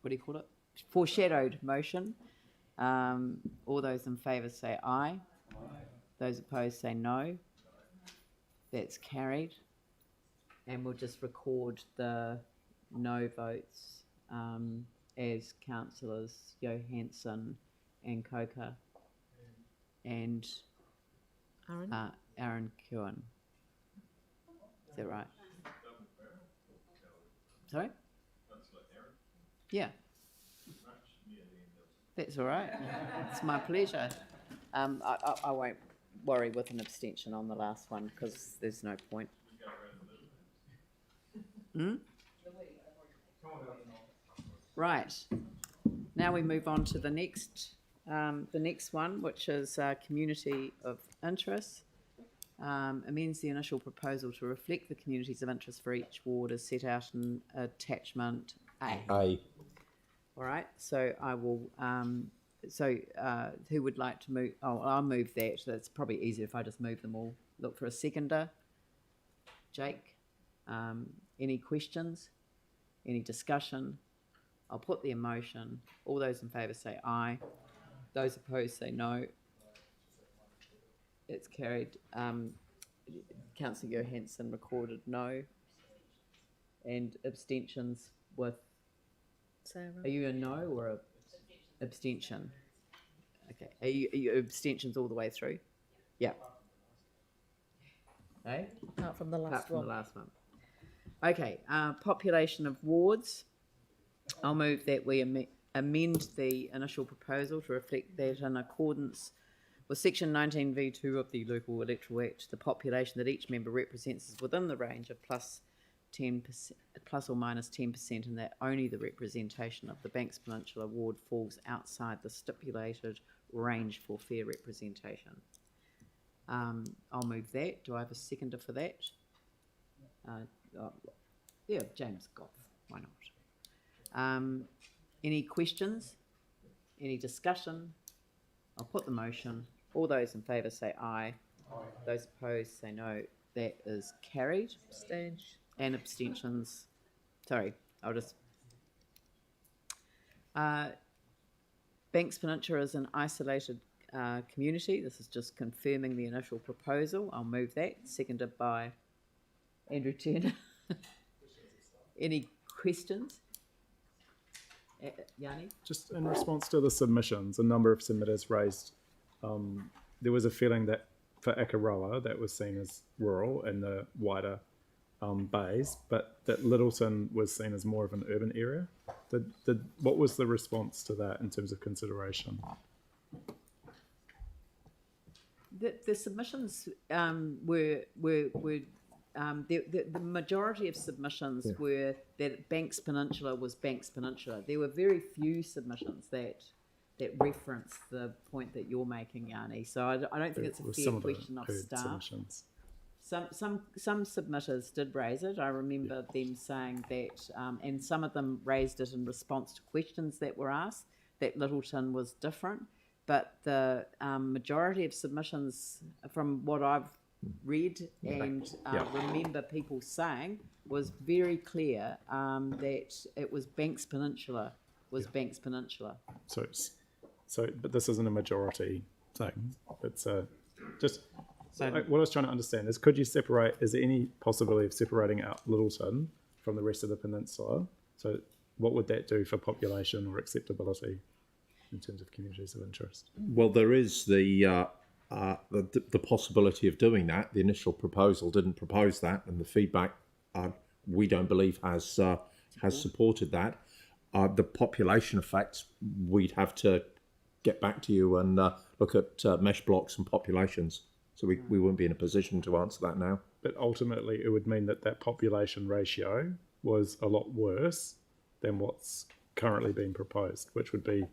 what do you call it? Foreshadowed motion. All those in favour say aye. Aye. Those opposed say no. That's carried. And we'll just record the no votes as councillors Johansson and Coker and Aaron Keown. Is that right? Sorry? Yeah. That's all right. It's my pleasure. I won't worry with an abstention on the last one because there's no point. Right. Now we move on to the next one, which is community of interest. Amends the initial proposal to reflect the communities of interest for each ward as set out in attachment A. A. All right, so I will, who would like to move? Oh, I'll move that. That's probably easier if I just move them all. Look for a seconder. Jake, any questions? Any discussion? I'll put the motion. All those in favour say aye. Those opposed say no. It's carried. Councillor Johansson recorded no. And abstentions with, Sarah. are you a no or a abstention? Okay, are you abstentions all the way through? Yeah. Hey? Apart from the Apart last from one. the last one. Okay, population of wards. I'll move that we amend the initial proposal to reflect that in accordance with Section 19V2 of the Local Electoral Act, the population that each member represents is within the range of plus or minus 10%, and that only the representation of the Banks Peninsula ward falls outside the stipulated range for fair representation. I'll move that. Do I have a seconder for that? Yeah, James Goff. Why not? Any questions? Any discussion? I'll put the motion. All those in favour say aye. Aye. Those opposed say no. That is carried. Abstain. And abstentions. Sorry, I'll just. Banks Peninsula is an isolated community. This is just confirming the initial proposal. I'll move that. Seconded by Andrew Turner. Any questions? Yanni? Just in response to the submissions, a number of submitters raised, there was a feeling that for Akaroa that was seen as rural in the wider bays, but that Littleton was seen as more of an urban area. What was the response to that in terms of consideration? The submissions were the majority of submissions were that Banks Peninsula was Banks Peninsula. There were very few submissions that reference the point that you're making, Yanni. So I don't think it's a fair question of staff. Submissions. Some submitters did raise it. I remember them saying that, and some of them raised it in response to questions that were asked, that Littleton was different. But the majority of submissions, from what I've read and remember people saying, was very clear that it was Banks Peninsula Banks Peninsula. So, but this isn't a majority thing. It's just. So what I was trying to understand is, could you separate? Is there any possibility of separating out Littleton from the rest of the peninsula? So, what would that do for population or acceptability in terms of communities of interest? Well, there is the possibility of doing that. The initial proposal didn't propose that, and the feedback we don't believe has supported that. The population effects, we'd have to get back to you and look at mesh blocks and populations. So we wouldn't be in a position to answer that now. But ultimately, it would mean that population ratio was a lot worse than what's currently being proposed, which would be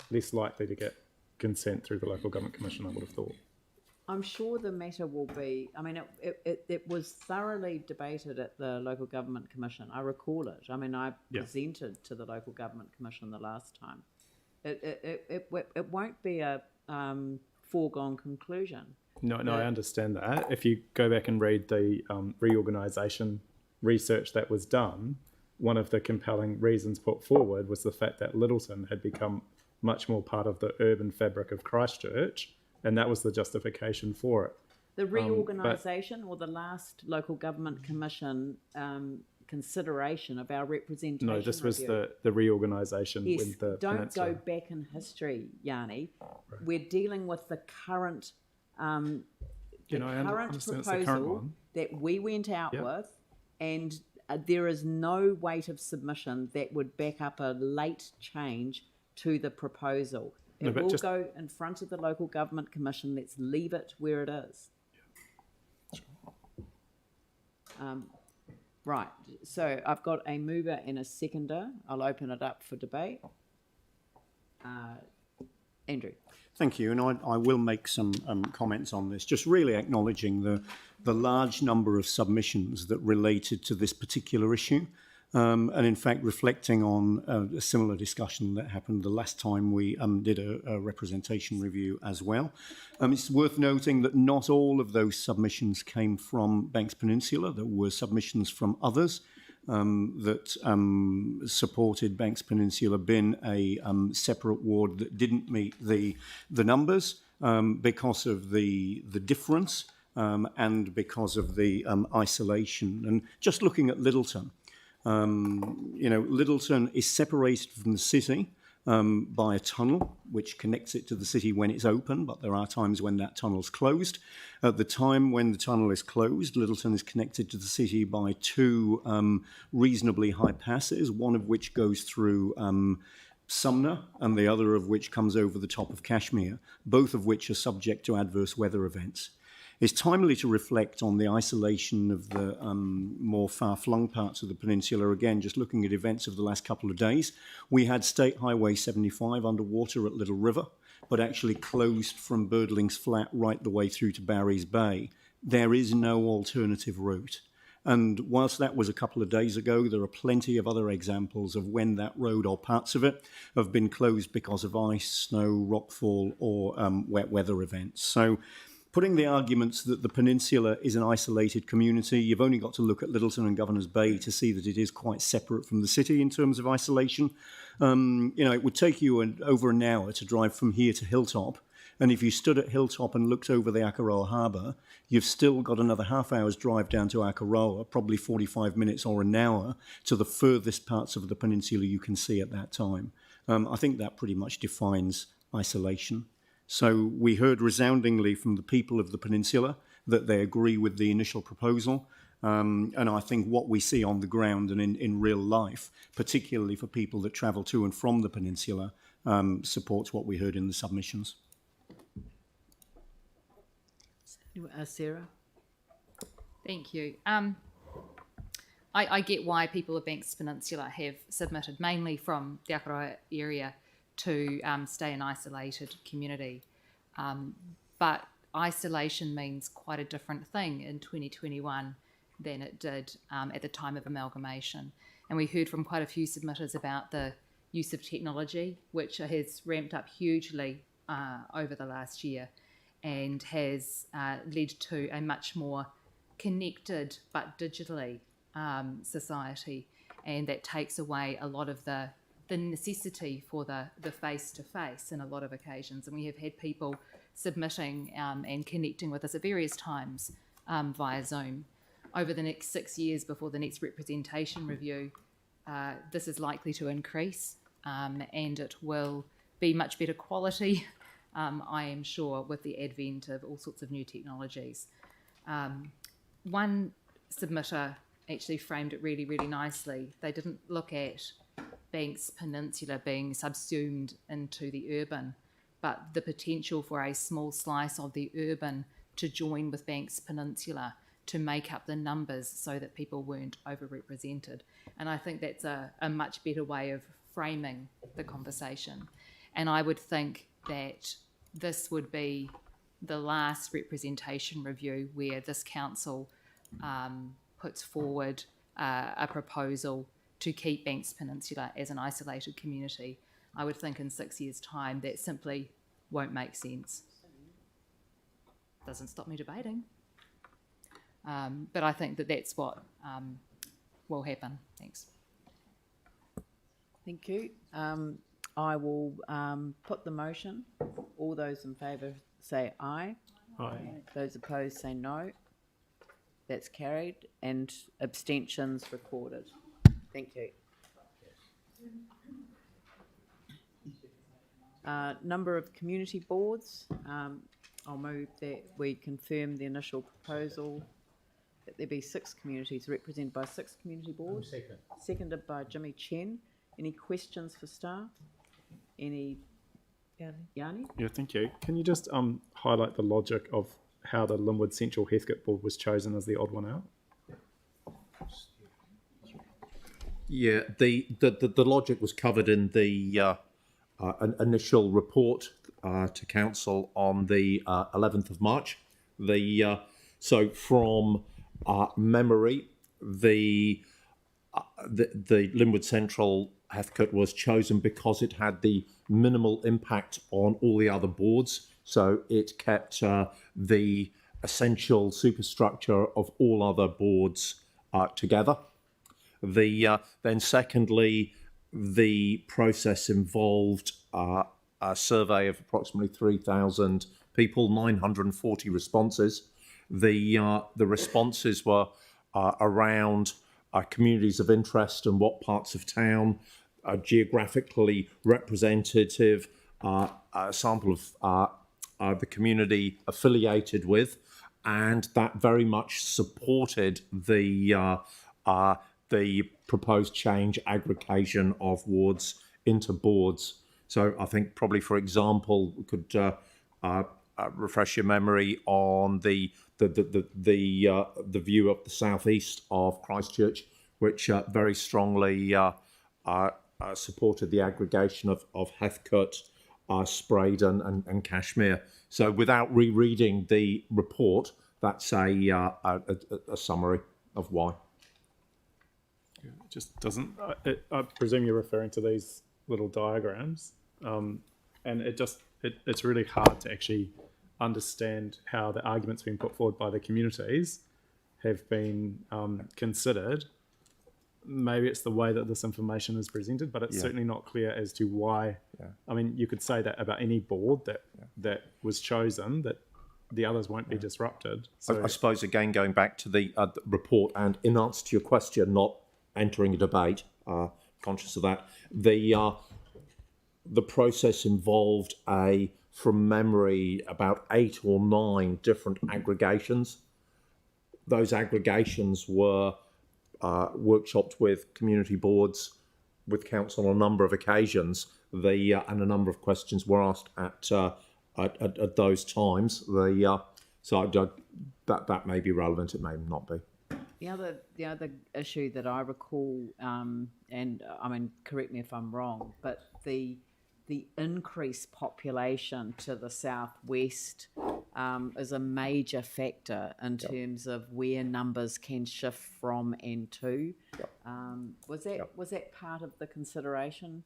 less likely to get consent through the Local Government Commission, I would have thought. I'm sure the matter will be, I mean, it was thoroughly debated at the Local Government Commission. I recall it. I mean, I presented to the Local Government Commission the last time. It won't be a foregone conclusion. No, I understand that. If you go back and read the reorganisation research that was done, one of the compelling reasons put forward was the fact that Littleton had become much more part of the urban fabric of Christchurch, and that was the justification for it. The reorganisation or the last Local Government Commission consideration of our representation? No, this was the reorganisation. Yes, with the don't peninsula. go back in history, Yanni. Right. We're dealing with the current proposal that we went out with, and there is no weight of submission that would back up a late change to the proposal. It will go in front of the Local Government Commission. Let's leave it where it is. Right, so I've got a mover and a seconder. I'll open it up for debate. Andrew. Thank you, and I will make some comments on this, just really acknowledging the large number of submissions that related to this particular issue. And in fact, reflecting on a similar discussion that happened the last time we did a representation review as well. It's worth noting that not all of those submissions came from Banks Peninsula. There were submissions from others that supported Banks Peninsula being a separate ward that didn't meet the numbers because of the difference and because of the isolation. And just looking at Littleton, Littleton is separated from the city by a tunnel which connects it to the city when it's open, but there are times when that tunnel's closed. At the time when the tunnel is closed, Littleton is connected to the city by two reasonably high passes, one of which goes through Sumner and the other of which comes over the top of Cashmere, both of which are subject to adverse weather events. It's timely to reflect on the isolation of the more far-flung parts of the peninsula. Again, just looking at events of the last couple of days, we had State Highway 75 underwater at Little River, but actually closed from Birdlings Flat right the way through to Barry's Bay. There is no alternative route. And whilst that was a couple of days ago, there are plenty of other examples of when that road or parts of it have been closed because of ice, snow, rockfall, or wet weather events. So, putting the arguments that the peninsula is an isolated community, you've only got to look at Littleton and Governor's Bay to see that it is quite separate from the city in terms of isolation. It would take you over an hour to drive from here to Hilltop. And if you stood at Hilltop and looked over the Akaroa Harbour, you've still got another half hour's drive down to Akaroa, probably 45 minutes or an hour to the furthest parts of the peninsula you can see at that time. I think that pretty much defines isolation. So we heard resoundingly from the people of the peninsula that they agree with the initial proposal. And I think what we see on the ground and in real life, particularly for people that travel to and from the peninsula, supports what we heard in the submissions. Sarah? Thank you. I get why people of Banks Peninsula have submitted, mainly from the Akaroa area, to stay an isolated community. But isolation means quite a different thing in 2021 than it did at the time of amalgamation. And we heard from quite a few submitters about the use of technology, which has ramped up hugely over the last year and has led to a much more connected but digitally society. And that takes away a lot of the necessity for the face-to-face in a lot of occasions. And we have had people submitting and connecting with us at various times via Zoom. Over the next 6 years before the next representation review, this is likely to increase and it will be much better quality, I am sure, with the advent of all sorts of new technologies. One submitter actually framed it really, really nicely. They didn't look at Banks Peninsula being subsumed into the urban, but the potential for a small slice of the urban to join with Banks Peninsula to make up the numbers so that people weren't overrepresented. And I think that's a much better way of framing the conversation. And I would think that this would be the last representation review where this council puts forward a proposal to keep Banks Peninsula as an isolated community. I would think in 6 years' time that simply won't make sense. Doesn't stop me debating. But I think that that's what will happen. Thanks. Thank you. I will put the motion. All those in favour say aye. Aye. Those opposed say no. That's carried, and abstentions recorded. Thank you. Number of community boards. I'll move that we confirm the initial proposal that there be 6 communities represented by 6 community boards. Seconded by Jimmy Chen. Any questions for staff? Any? Yanni? Yeah, thank you. Can you just highlight the logic of how the Linwood Central Heathcote board was chosen as the odd one out? Yeah, the logic was covered in the initial report to council on the 11th of March. So from memory, the the Linwood Central Heathcote was chosen because it had the minimal impact on all the other boards. So it kept the essential superstructure of all other boards together. Then secondly, the process involved a survey of approximately 3,000 people, 940 responses. The responses were around communities of interest and what parts of town, geographically representative, a sample of the community affiliated with, and that very much supported the proposed change aggregation of wards into boards. So I think probably, for example, we could refresh your memory on the view of the southeast of Christchurch, which very strongly supported the aggregation of Heathcote, Spraden and Cashmere. So without rereading the report, that's a summary of why. It just doesn't. I presume you're referring to these little diagrams, and it's really hard to actually understand how the arguments being put forward by the communities have been considered. Maybe it's the way that this information is presented, but it's certainly not clear as to why. I mean, you could say that about any board that was chosen, that the others won't be disrupted. So I suppose, again, going back to the report, and in answer to your question, not entering a debate, conscious of that, the process involved from memory, about 8 or 9 different aggregations. Those aggregations were workshopped with community boards, with council on a number of occasions. And a number of questions were asked at those times. So that may be relevant. It may not be. The other issue that I recall, and I mean, correct me if I'm wrong, but the increased population to the southwest is a major factor in terms of where numbers can shift from and to. Was that part of the consideration?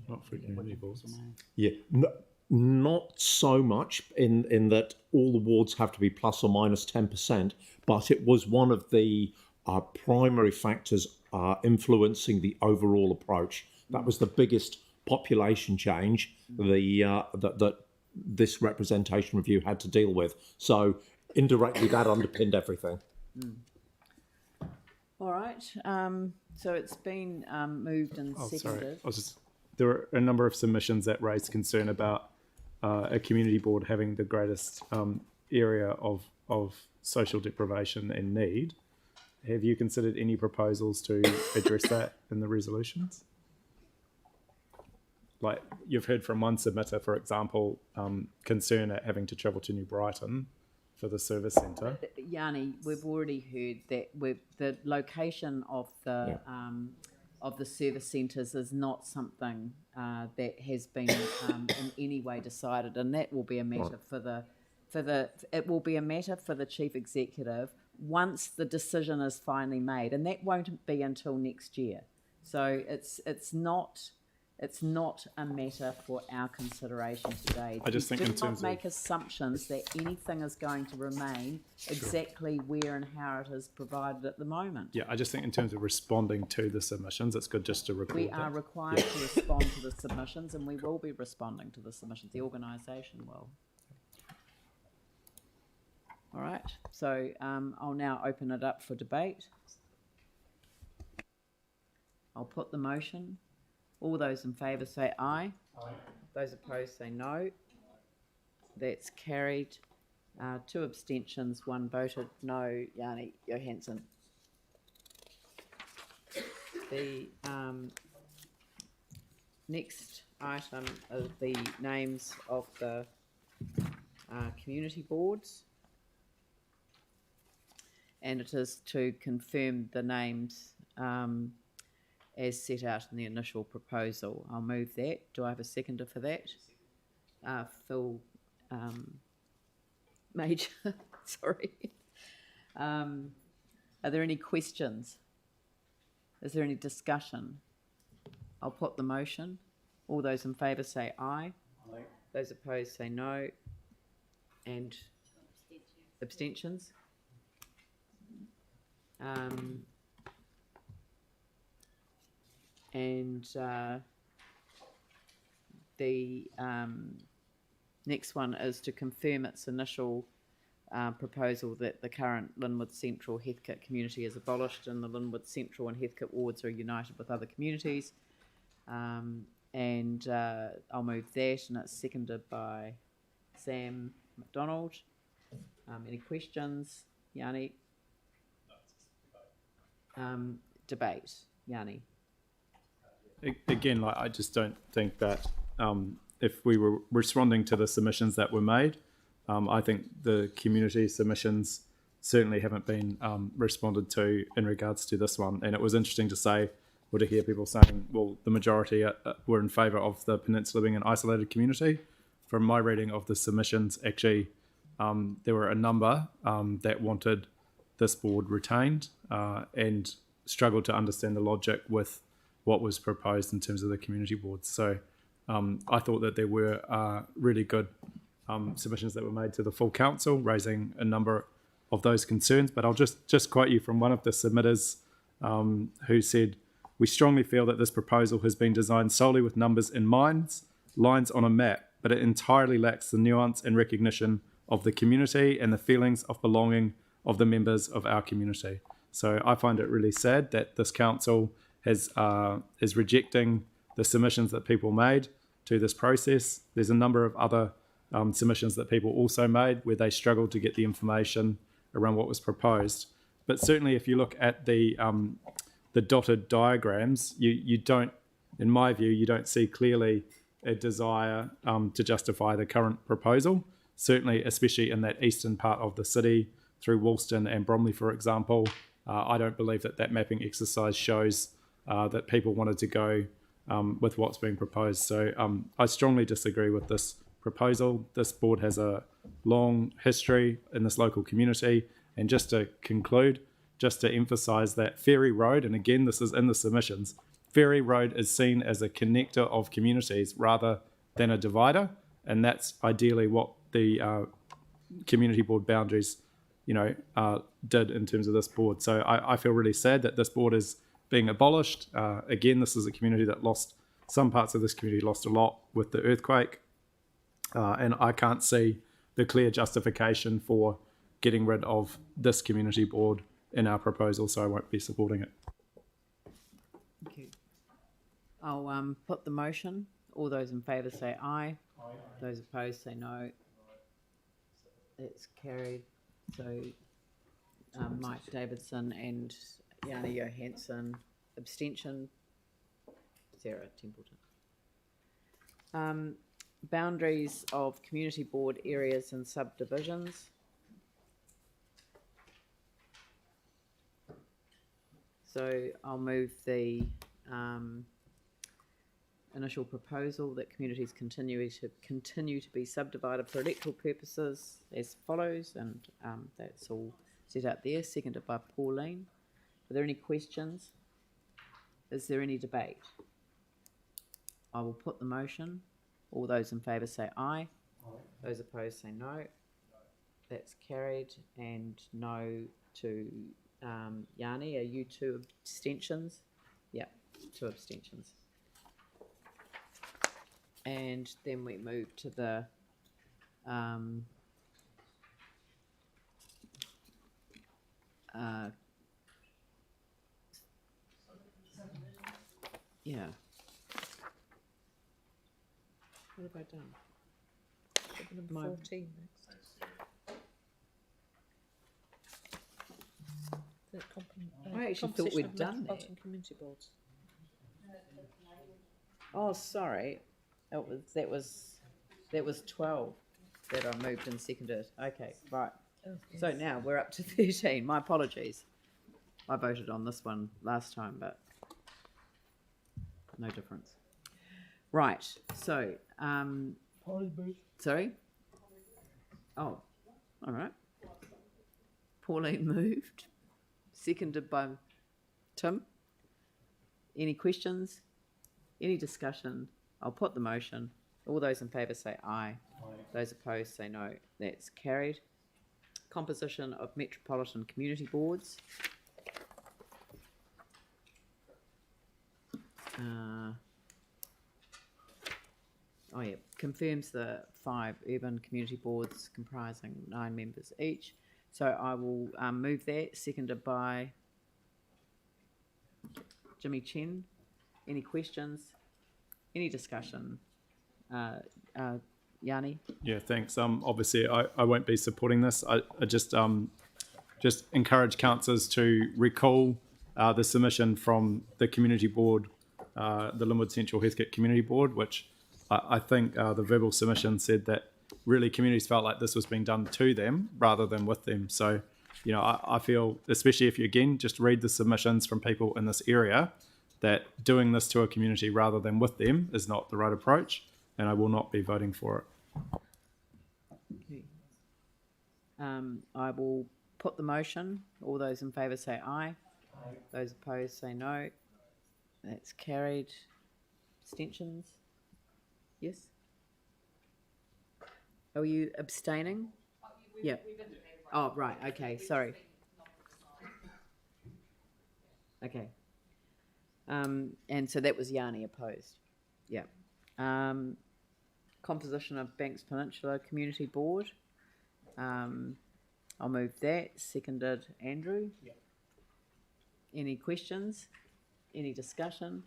Not for community boards. Yeah, not so much in that all the wards have to be plus or minus 10%, but it was one of the primary factors influencing the overall approach. That was the biggest population change that this representation review had to deal with. So indirectly, that underpinned everything. All right. So it's been moved and seconded. There were a number of submissions that raised concern about a community board having the greatest area of social deprivation and need. Have you considered any proposals to address that in the resolutions? Like, you've heard from one submitter, for example, concern at having to travel to New Brighton for the service centre. Yanni, we've already heard that the location of the service centres is not something that has been in any way decided, and that will be a matter it will be a matter for the chief executive once the decision is finally made, and that won't be until next year. So it's not a matter for our consideration today. I just think in terms not make assumptions that anything is going to remain exactly where and how it is provided at the moment. Yeah, I just think in terms of responding to the submissions, it's good just to record We are required to respond to the submissions, and we will be responding to the submissions. The organisation will. All right, so I'll now open it up for debate. I'll put the motion. All those in favour say aye. Aye. Those opposed say no. That's carried. 2 abstentions, 1 voted no. Yanni Johansson. The next item is the names of the community boards, and it is to confirm the names as set out in the initial proposal. I'll move that. Do I have a seconder for that? Phil Major, sorry. Are there any questions? Is there any discussion? I'll put the motion. All those in favour say aye. Aye. Those opposed say no. And abstentions? The next one is to confirm its initial proposal that the current Linwood Central Heathcote community is abolished and the Linwood Central and Heathcote wards are united with other communities. I'll move that, and it's seconded by Sam McDonald. Any questions? Yanni? Debate. Yanni? Again, like, I just don't think that if we were responding to the submissions that were made, I think the community submissions certainly haven't been responded to in regards to this one. And it was interesting to hear people saying, well, the majority were in favour of the peninsula being an isolated community. From my reading of the submissions, actually, there were a number that wanted this board retained and struggled to understand the logic with what was proposed in terms of the community boards. So I thought that there were really good submissions that were made to the full council, raising a number of those concerns. But I'll just quote you from one of the submitters who said, "We strongly feel that this proposal has been designed solely with numbers in mind, lines on a map, but it entirely lacks the nuance and recognition of the community and the feelings of belonging of the members of our community." So I find it really sad that this council is rejecting the submissions that people made to this process. There's a number of other submissions that people also made where they struggled to get the information around what was proposed. But certainly if you look at the dotted diagrams, you don't, in my view, you don't see clearly a desire to justify the current proposal. Certainly, especially in that eastern part of the city through Woolston and Bromley, for example, I don't believe that mapping exercise shows that people wanted to go with what's being proposed. So I strongly disagree with this proposal. This board has a long history in this local community. And just to conclude, just to emphasise that Ferry Road, and again, this is in the submissions, Ferry Road is seen as a connector of communities rather than a divider. And that's ideally what the community board boundaries, did in terms of this board. So I feel really sad that this board is being abolished. Again, this is a community that some parts of this community lost a lot with the earthquake. And I can't see the clear justification for getting rid of this community board in our proposal, so I won't be supporting it. Thank you. I'll put the motion. All those in favour say aye. Aye. Those opposed say no. It's carried. So Mike Davidson and Yanni Johansson, abstention. Sarah Templeton. Boundaries of community board areas and subdivisions. So I'll move the initial proposal that communities continue to be subdivided for electoral purposes as follows, and that's all set out there, seconded by Pauline. Are there any questions? Is there any debate? I will put the motion. All those in favour say aye. Aye. Those opposed say no. That's carried. And no to Yanni. Are you two abstentions? Yeah, 2 abstentions. And then we move to the yeah. What have I done? Number 14 next. I actually thought we'd done that. Community boards. Oh, sorry. That was 12 that I moved and seconded. Okay, right. Oh, yes. So now we're up to 13. My apologies. I voted on this one last time, but no difference. Right. So, sorry. Oh, all right. Pauline moved. seconded by Tim. Any questions? Any discussion? I'll put the motion. All those in favour say aye. Those opposed say no. That's carried. Composition of Metropolitan Community Boards. Confirms the 5 urban community boards comprising 9 members each. So I will move that, seconded by Jimmy Chen. Any questions? Any discussion? Yanni? Yeah, thanks. Obviously, I won't be supporting this. I just encourage councillors to recall the submission from the community board, the Linwood Central Heathcote Community Board, which I think the verbal submission said that really communities felt like this was being done to them rather than with them. So, you know, I feel, especially if you, again, just read the submissions from people in this area, that doing this to a community rather than with them is not the right approach, and I will not be voting for it. Okay. I will put the motion. All those in favour say aye. Aye. Those opposed say no. That's carried. Abstentions? Yes? Are you abstaining? Yeah. Oh, right. Okay. Sorry. Okay. And so that was Yanni opposed. Yeah. Composition of Banks Peninsula Community Board. I'll move that. Seconded Andrew. Yeah. Any questions? Any discussion?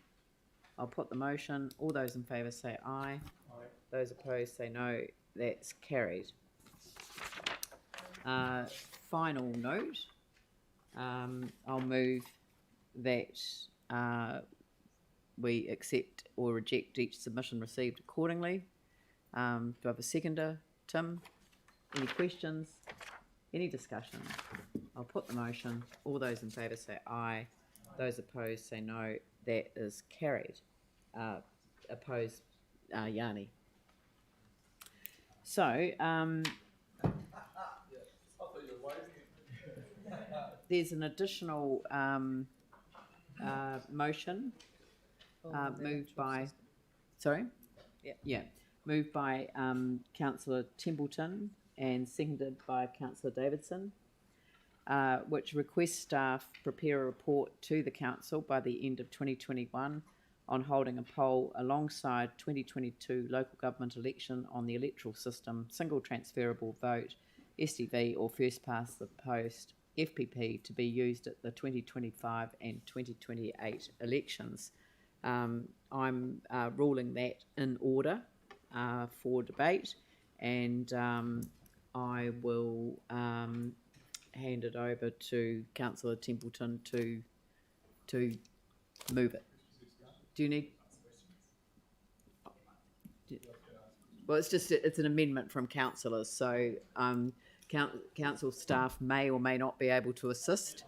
I'll put the motion. All those in favour say aye. Aye. Those opposed say no. That's carried. Final note. I'll move that we accept or reject each submission received accordingly. Do I have a seconder? Tim? Any questions? Any discussion? I'll put the motion. All those in favour say aye. Those opposed say no. That is carried. Opposed, Yanni. So, there's an additional motion moved by, sorry? Yeah. Moved by Councillor Templeton and seconded by Councillor Davidson, which requests staff prepare a report to the council by the end of 2021 on holding a poll alongside 2022 local government election on the electoral system, single transferable vote, STV or first past the post, FPP, to be used at the 2025 and 2028 elections. I'm ruling that in order for debate, and I will hand it over to Councillor Templeton to move it. Do you need? Well, it's an amendment from councillors, so council staff may or may not be able to assist.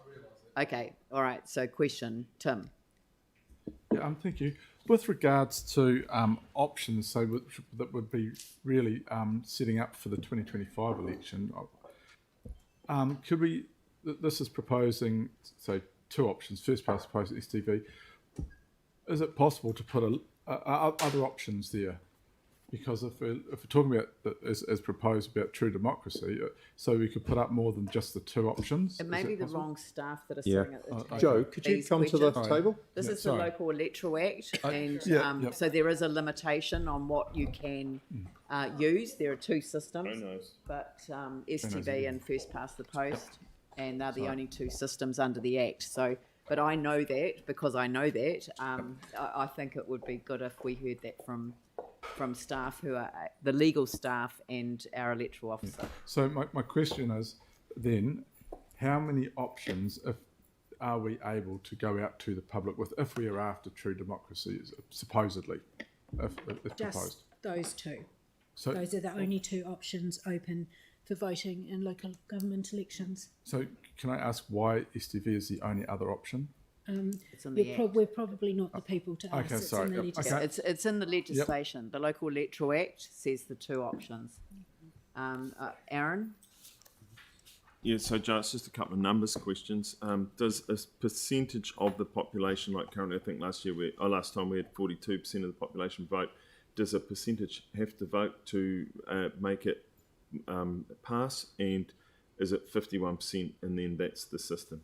Okay, all right. So, question, Tim. Yeah, thank you. With regards to options, so that would be really setting up for the 2025 election. Could we? This is proposing, say, 2 options: first past the post, STV. Is it possible to put other options there? Because if we're talking about, as proposed, about true democracy, so we could put up more than just the 2 options. It may be the wrong staff that are sitting at the table. Joe, could you come to the table? This is the Local Electoral Act, and so there is a limitation on what you can use. There are 2 systems, but STV and first past the post, and they're the only 2 systems under the Act. So, but I know that, because I know that, I think it would be good if we heard that from staff who are the legal staff and our electoral officer. So my question is then, how many options are we able to go out to the public with if we are after true democracy, supposedly, if proposed? Those 2. So those are the only 2 options open for voting in local government elections. So can I ask why STV is the only other option? We're probably not the people to ask. Okay, sorry. In the it's in the legislation. Yep. The Local Electoral Act says the 2 options. Aaron? Yeah, so Joe, it's just a couple of numbers questions. Does a percentage of the population, like currently, I think last time we had 42% of the population vote, does a percentage have to vote to make it pass? And is it 51% and then that's the system?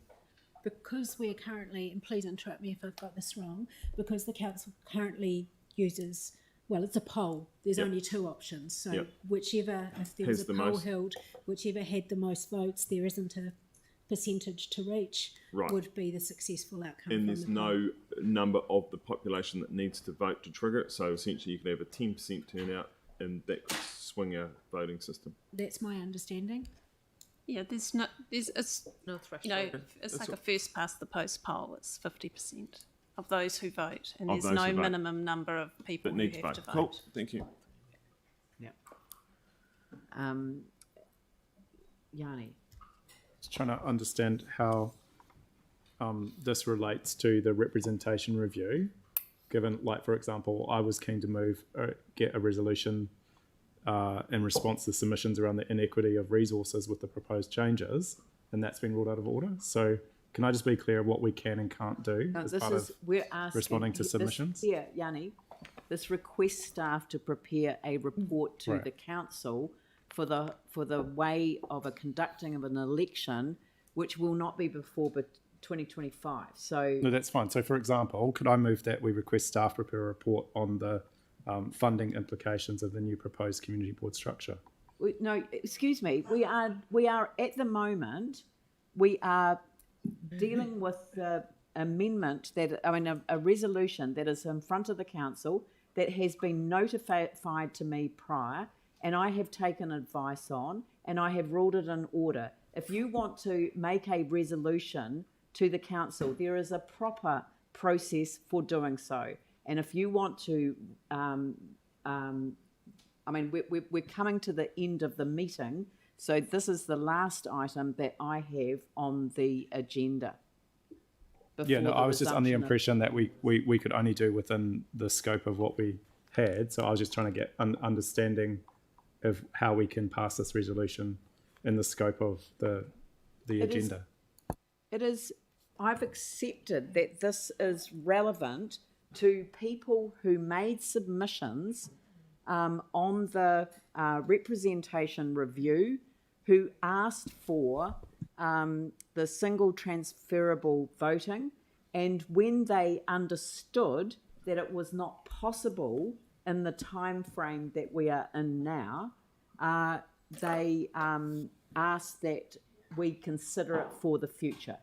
Because we're currently, and please interrupt me if I've got this wrong, because the council currently uses, well, it's a poll. There's only two options. So whichever, if there was a poll held, whichever had the most votes, there isn't a percentage to reach, would be the successful outcome. And there's no number of the population that needs to vote to trigger it. So essentially you could have a 10% turnout and that could swing our voting system. That's my understanding. Yeah, it's no threshold. You know, it's like a first past the post poll. It's 50% of those who vote, and there's no minimum number of people who have to vote. Cool, thank you. Yeah. Yanni. Just trying to understand how this relates to the representation review. Given, like, for example, I was keen to get a resolution in response to submissions around the inequity of resources with the proposed changes, and that's been ruled out of order. So can I just be clear what we can and can't do as part of responding to submissions? Yeah, Yanni, this requests staff to prepare a report to the council for the way of a conducting of an election, which will not be before 2025. So no, that's fine. So, for example, could I move that we request staff prepare a report on the funding implications of the new proposed community board structure? No, excuse me. We are at the moment. We are dealing with the amendment a resolution that is in front of the council that has been notified to me prior, and I have taken advice on, and I have ruled it in order. If you want to make a resolution to the council, there is a proper process for doing so. And if you want to, we're coming to the end of the meeting, so this is the last item that I have on the agenda. Yeah, no, I was just under the impression that we could only do within the scope of what we had. So I was just trying to get an understanding of how we can pass this resolution in the scope of the agenda. I've accepted that this is relevant to people who made submissions on the representation review, who asked for the single transferable voting, and when they understood that it was not possible in the time frame that we are in now, they asked that we consider it for the future.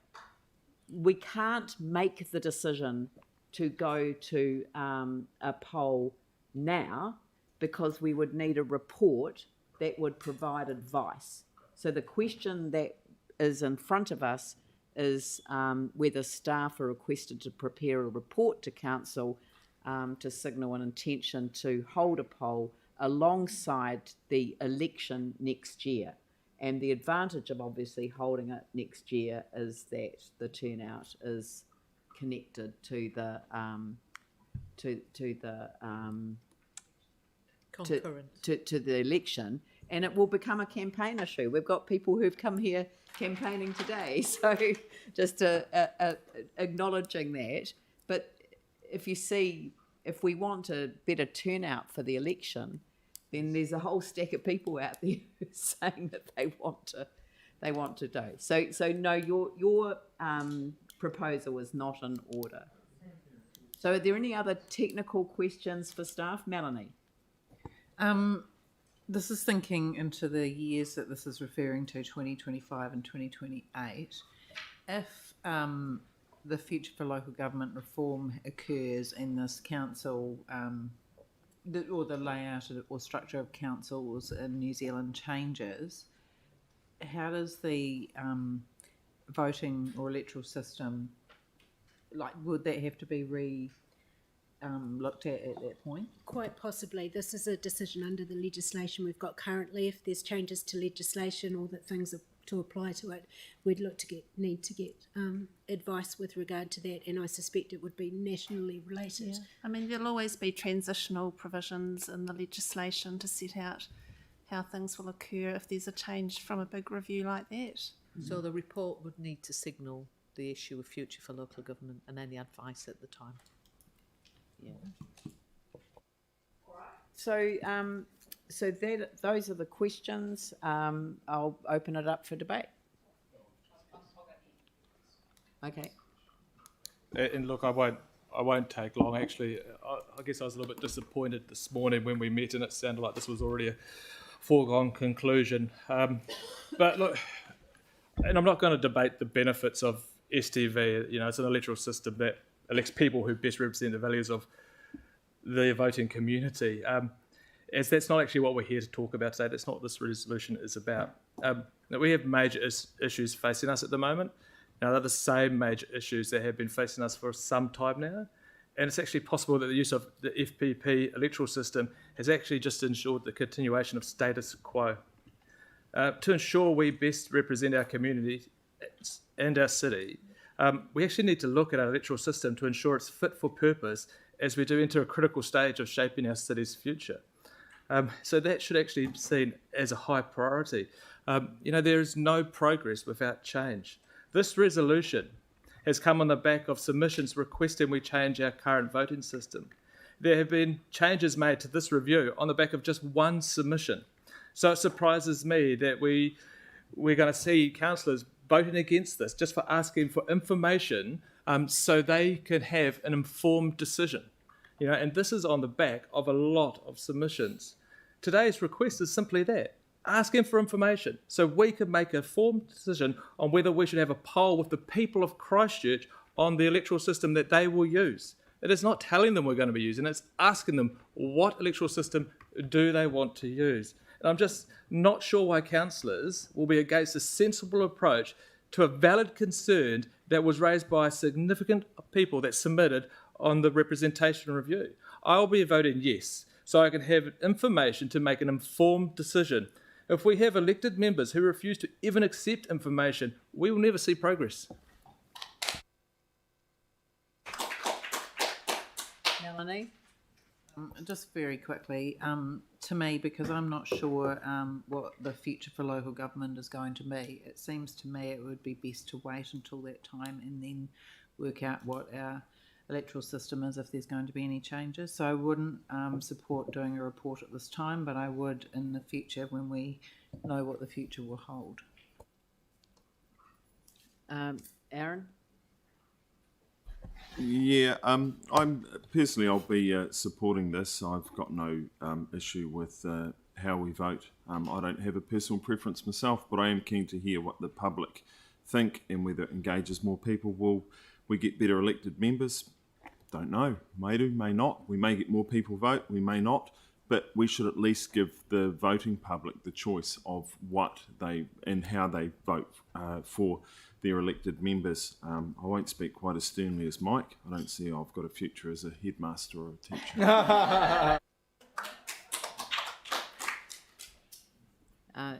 We can't make the decision to go to a poll now because we would need a report that would provide advice. So the question that is in front of us is whether staff are requested to prepare a report to council to signal an intention to hold a poll alongside the election next year. And the advantage of obviously holding it next year is that the turnout is connected to the to the election, and it will become a campaign issue. We've got people who've come here campaigning today, so just acknowledging that. But if we want a better turnout for the election, then there's a whole stack of people out there saying that they want to do. So no, your proposal is not in order. So are there any other technical questions for staff? Melanie? This is thinking into the years that this is referring to, 2025 and 2028. If the Future for Local Government reform occurs and this council, or the layout or structure of councils in New Zealand changes, how does the voting or electoral system, would that have to be looked at that point? Quite possibly. This is a decision under the legislation we've got currently. If there's changes to legislation or that things are to apply to it, we'd need to get advice with regard to that, and I suspect it would be nationally related. Yeah. I mean, there'll always be transitional provisions in the legislation to set out how things will occur if there's a change from a big review like that. So the report would need to signal the issue of future for local government and any advice at the time. Yeah. So, those are the questions. I'll open it up for debate. Okay. And look, I won't take long. Actually, I guess I was a little bit disappointed this morning when we met, and it sounded like this was already a foregone conclusion. But look, and I'm not going to debate the benefits of STV. You know, it's an electoral system that elects people who best represent the values of the voting community. As that's not actually what we're here to talk about today. That's not what this resolution is about. We have major issues facing us at the moment. Now, they're the same major issues that have been facing us for some time now. And it's actually possible that the use of the FPP electoral system has actually just ensured the continuation of status quo. To ensure we best represent our community and our city, we actually need to look at our electoral system to ensure it's fit for purpose as we do enter a critical stage of shaping our city's future. So that should actually be seen as a high priority. There is no progress without change. This resolution has come on the back of submissions requesting we change our current voting system. There have been changes made to this review on the back of just one submission. So it surprises me that we're going to see councillors voting against this just for asking for information so they can have an informed decision. And this is on the back of a lot of submissions. Today's request is simply that, asking for information so we can make a informed decision on whether we should have a poll with the people of Christchurch on the electoral system that they will use. It is not telling them we're going to be using it, it's asking them what electoral system do they want to use. And I'm just not sure why councillors will be against a sensible approach to a valid concern that was raised by significant people that submitted on the representation review. I'll be voting yes, so I can have information to make an informed decision. If we have elected members who refuse to even accept information, we will never see progress. Melanie? Just very quickly, to me, because I'm not sure what the future for local government is going to be, it seems to me it would be best to wait until that time and then work out what our electoral system is if there's going to be any changes. So I wouldn't support doing a report at this time, but I would in the future when we know what the future will hold. Aaron? Yeah, I'm personally I'll be supporting this. I've got no issue with how we vote. I don't have a personal preference myself, but I am keen to hear what the public think and whether it engages more people. Will we get better elected members? Don't know. May do, may not. We may get more people vote, we may not. But we should at least give the voting public the choice of what they and how they vote for their elected members. I won't speak quite as sternly as Mike. I don't see I've got a future as a headmaster or a teacher.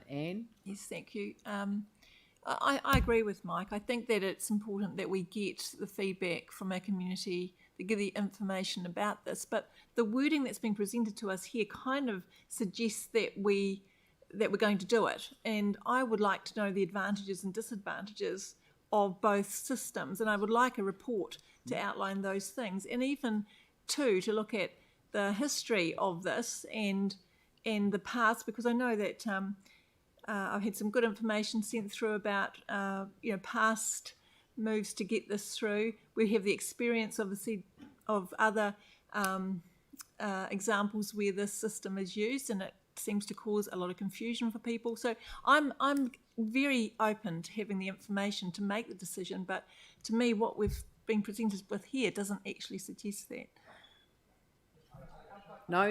Anne? Yes, thank you. I agree with Mike. I think that it's important that we get the feedback from our community, to give the information about this. But the wording that's been presented to us here kind of suggests that we're going to do it. And I would like to know the advantages and disadvantages of both systems. And I would like a report to outline those things. And even to look at the history of this and the past, because I know that I've had some good information sent through about past moves to get this through. We have the experience, obviously, of other examples where this system is used, and it seems to cause a lot of confusion for people. So I'm very open to having the information to make the decision, but to me, what we've been presented with here doesn't actually suggest that. No,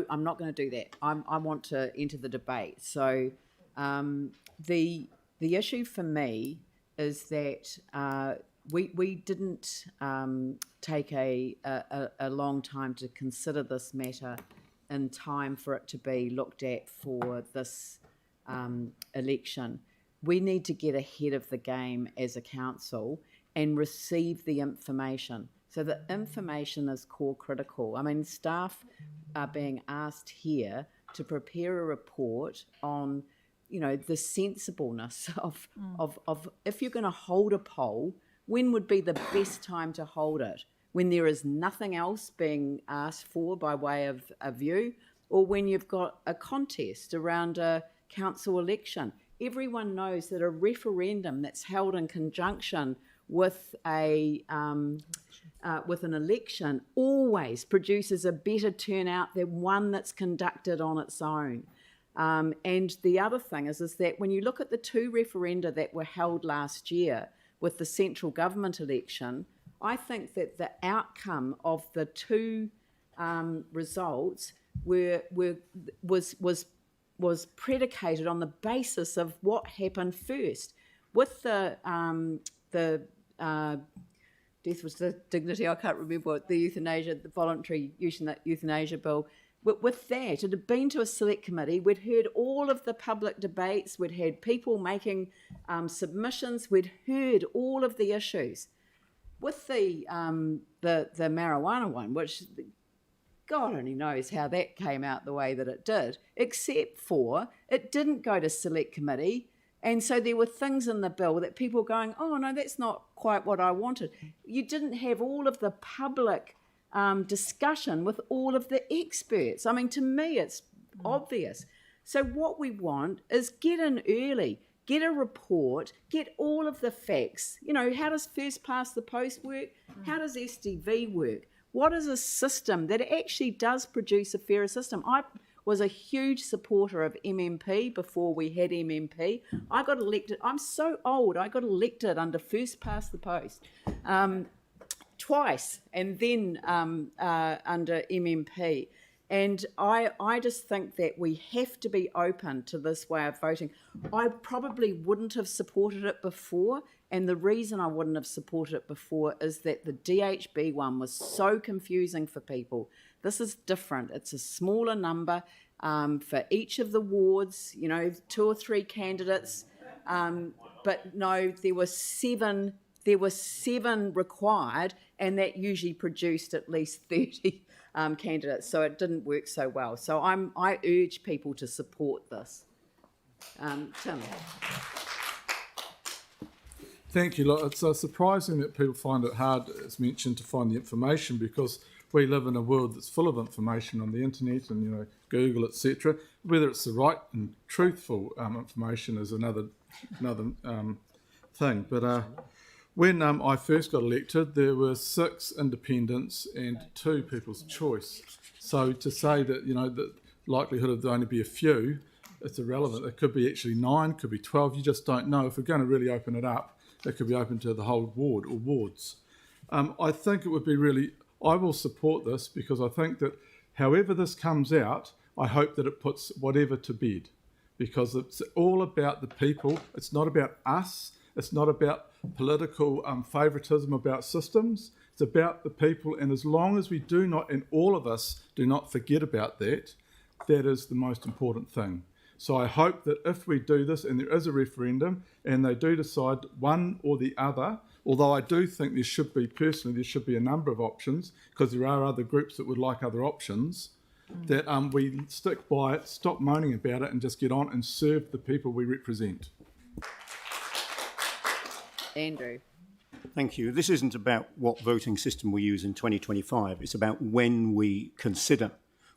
I'm not going to do that. I want to enter the debate. So the issue for me is that we didn't take a long time to consider this matter in time for it to be looked at for this election. We need to get ahead of the game as a council and receive the information. So the information is core critical. I mean, staff are being asked here to prepare a report on the sensibleness of if you're going to hold a poll, when would be the best time to hold it? When there is nothing else being asked for by way of a view, or when you've got a contest around a council election. Everyone knows that a referendum that's held in conjunction with an election always produces a better turnout than one that's conducted on its own. And the other thing is that when you look at the two referenda that were held last year with the central government election, I think that the outcome of the two results was predicated on the basis of what happened first. With the death was the dignity, I can't remember what, the euthanasia, the voluntary euthanasia bill. With that, it had been to a select committee. We'd heard all of the public debates. We'd had people making submissions. We'd heard all of the issues. With the marijuana one, which God only knows how that came out the way that it did, except for it didn't go to select committee. And so there were things in the bill that people were going, oh, no, that's not quite what I wanted. You didn't have all of the public discussion with all of the experts. I mean, to me, it's obvious. So what we want is get in early, get a report, get all of the facts. How does first past the post work? How does SDV work? What is a system that actually does produce a fairer system? I was a huge supporter of MMP before we had MMP. I got elected. I'm so old. I got elected under first past the post twice, and then under MMP. And I just think that we have to be open to this way of voting. I probably wouldn't have supported it before, and the reason I wouldn't have supported it before is that the DHB one was so confusing for people. This is different. It's a smaller number for each of the wards, 2 or 3 candidates. But no, there were seven required, and that usually produced at least 30 candidates, so it didn't work so well. So I urge people to support this. Tim. Thank you. Look, it's surprising that people find it hard, as mentioned, to find the information, because we live in a world that's full of information on the internet and Google, etc. Whether it's the right and truthful information is another thing. But when I first got elected, there were 6 independents and 2 people's choice. So to say that the likelihood of there only be a few, it's irrelevant. It could be actually 9, could be 12. You just don't know. If we're going to really open it up, it could be open to the whole ward or wards. I think it would be I will support this, because I think that however this comes out, I hope that it puts whatever to bed, because it's all about the people. It's not about us. It's not about political favouritism about systems. It's about the people. And as long as we do not, and all of us do not forget about that, that is the most important thing. So I hope that if we do this and there is a referendum and they do decide one or the other, although I do think there should be a number of options, because there are other groups that would like other options, that we stick by it, stop moaning about it, and just get on and serve the people we represent. Andrew. Thank you. This isn't about what voting system we use in 2025. It's about when we consider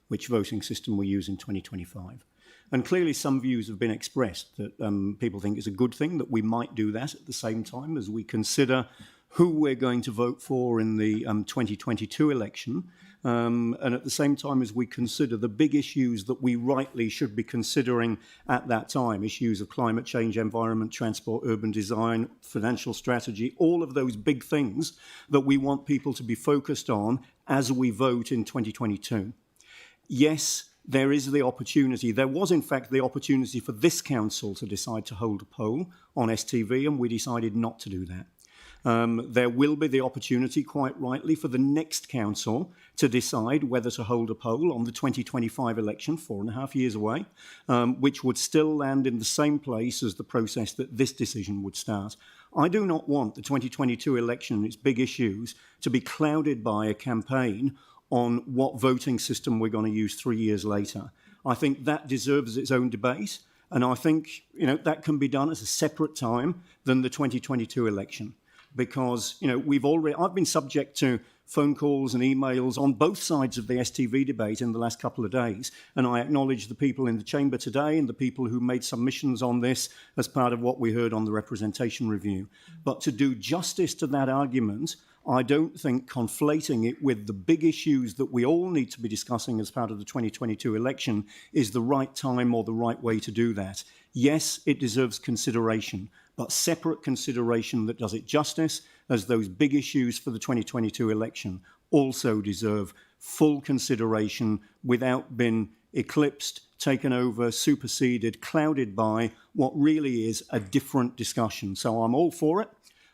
which voting system we use in 2025. And clearly some views have been expressed that people think it's a good thing that we might do that at the same time as we consider who we're going to vote for in the 2022 election, and at the same time as we consider the big issues that we rightly should be considering at that time, issues of climate change, environment, transport, urban design, financial strategy, all of those big things that we want people to be focused on as we vote in 2022. Yes, there is the opportunity. There was, in fact, the opportunity for this council to decide to hold a poll on STV, and we decided not to do that. There will be the opportunity, quite rightly, for the next council to decide whether to hold a poll on the 2025 election, 4.5 years away, which would still land in the same place as the process that this decision would start. I do not want the 2022 election and its big issues to be clouded by a campaign on what voting system we're going to use 3 years later. I think that deserves its own debate, And I think, that can be done at a separate time than the 2022 election. Because, I've been subject to phone calls and emails on both sides of the STV debate in the last couple of days. And I acknowledge the people in the chamber today and the people who made submissions on this as part of what we heard on the representation review. But to do justice to that argument, I don't think conflating it with the big issues that we all need to be discussing as part of the 2022 election is the right time or the right way to do that. Yes, it deserves consideration, but separate consideration that does it justice, as those big issues for the 2022 election also deserve full consideration without being eclipsed, taken over, superseded, clouded by what really is a different discussion. So I'm all for it,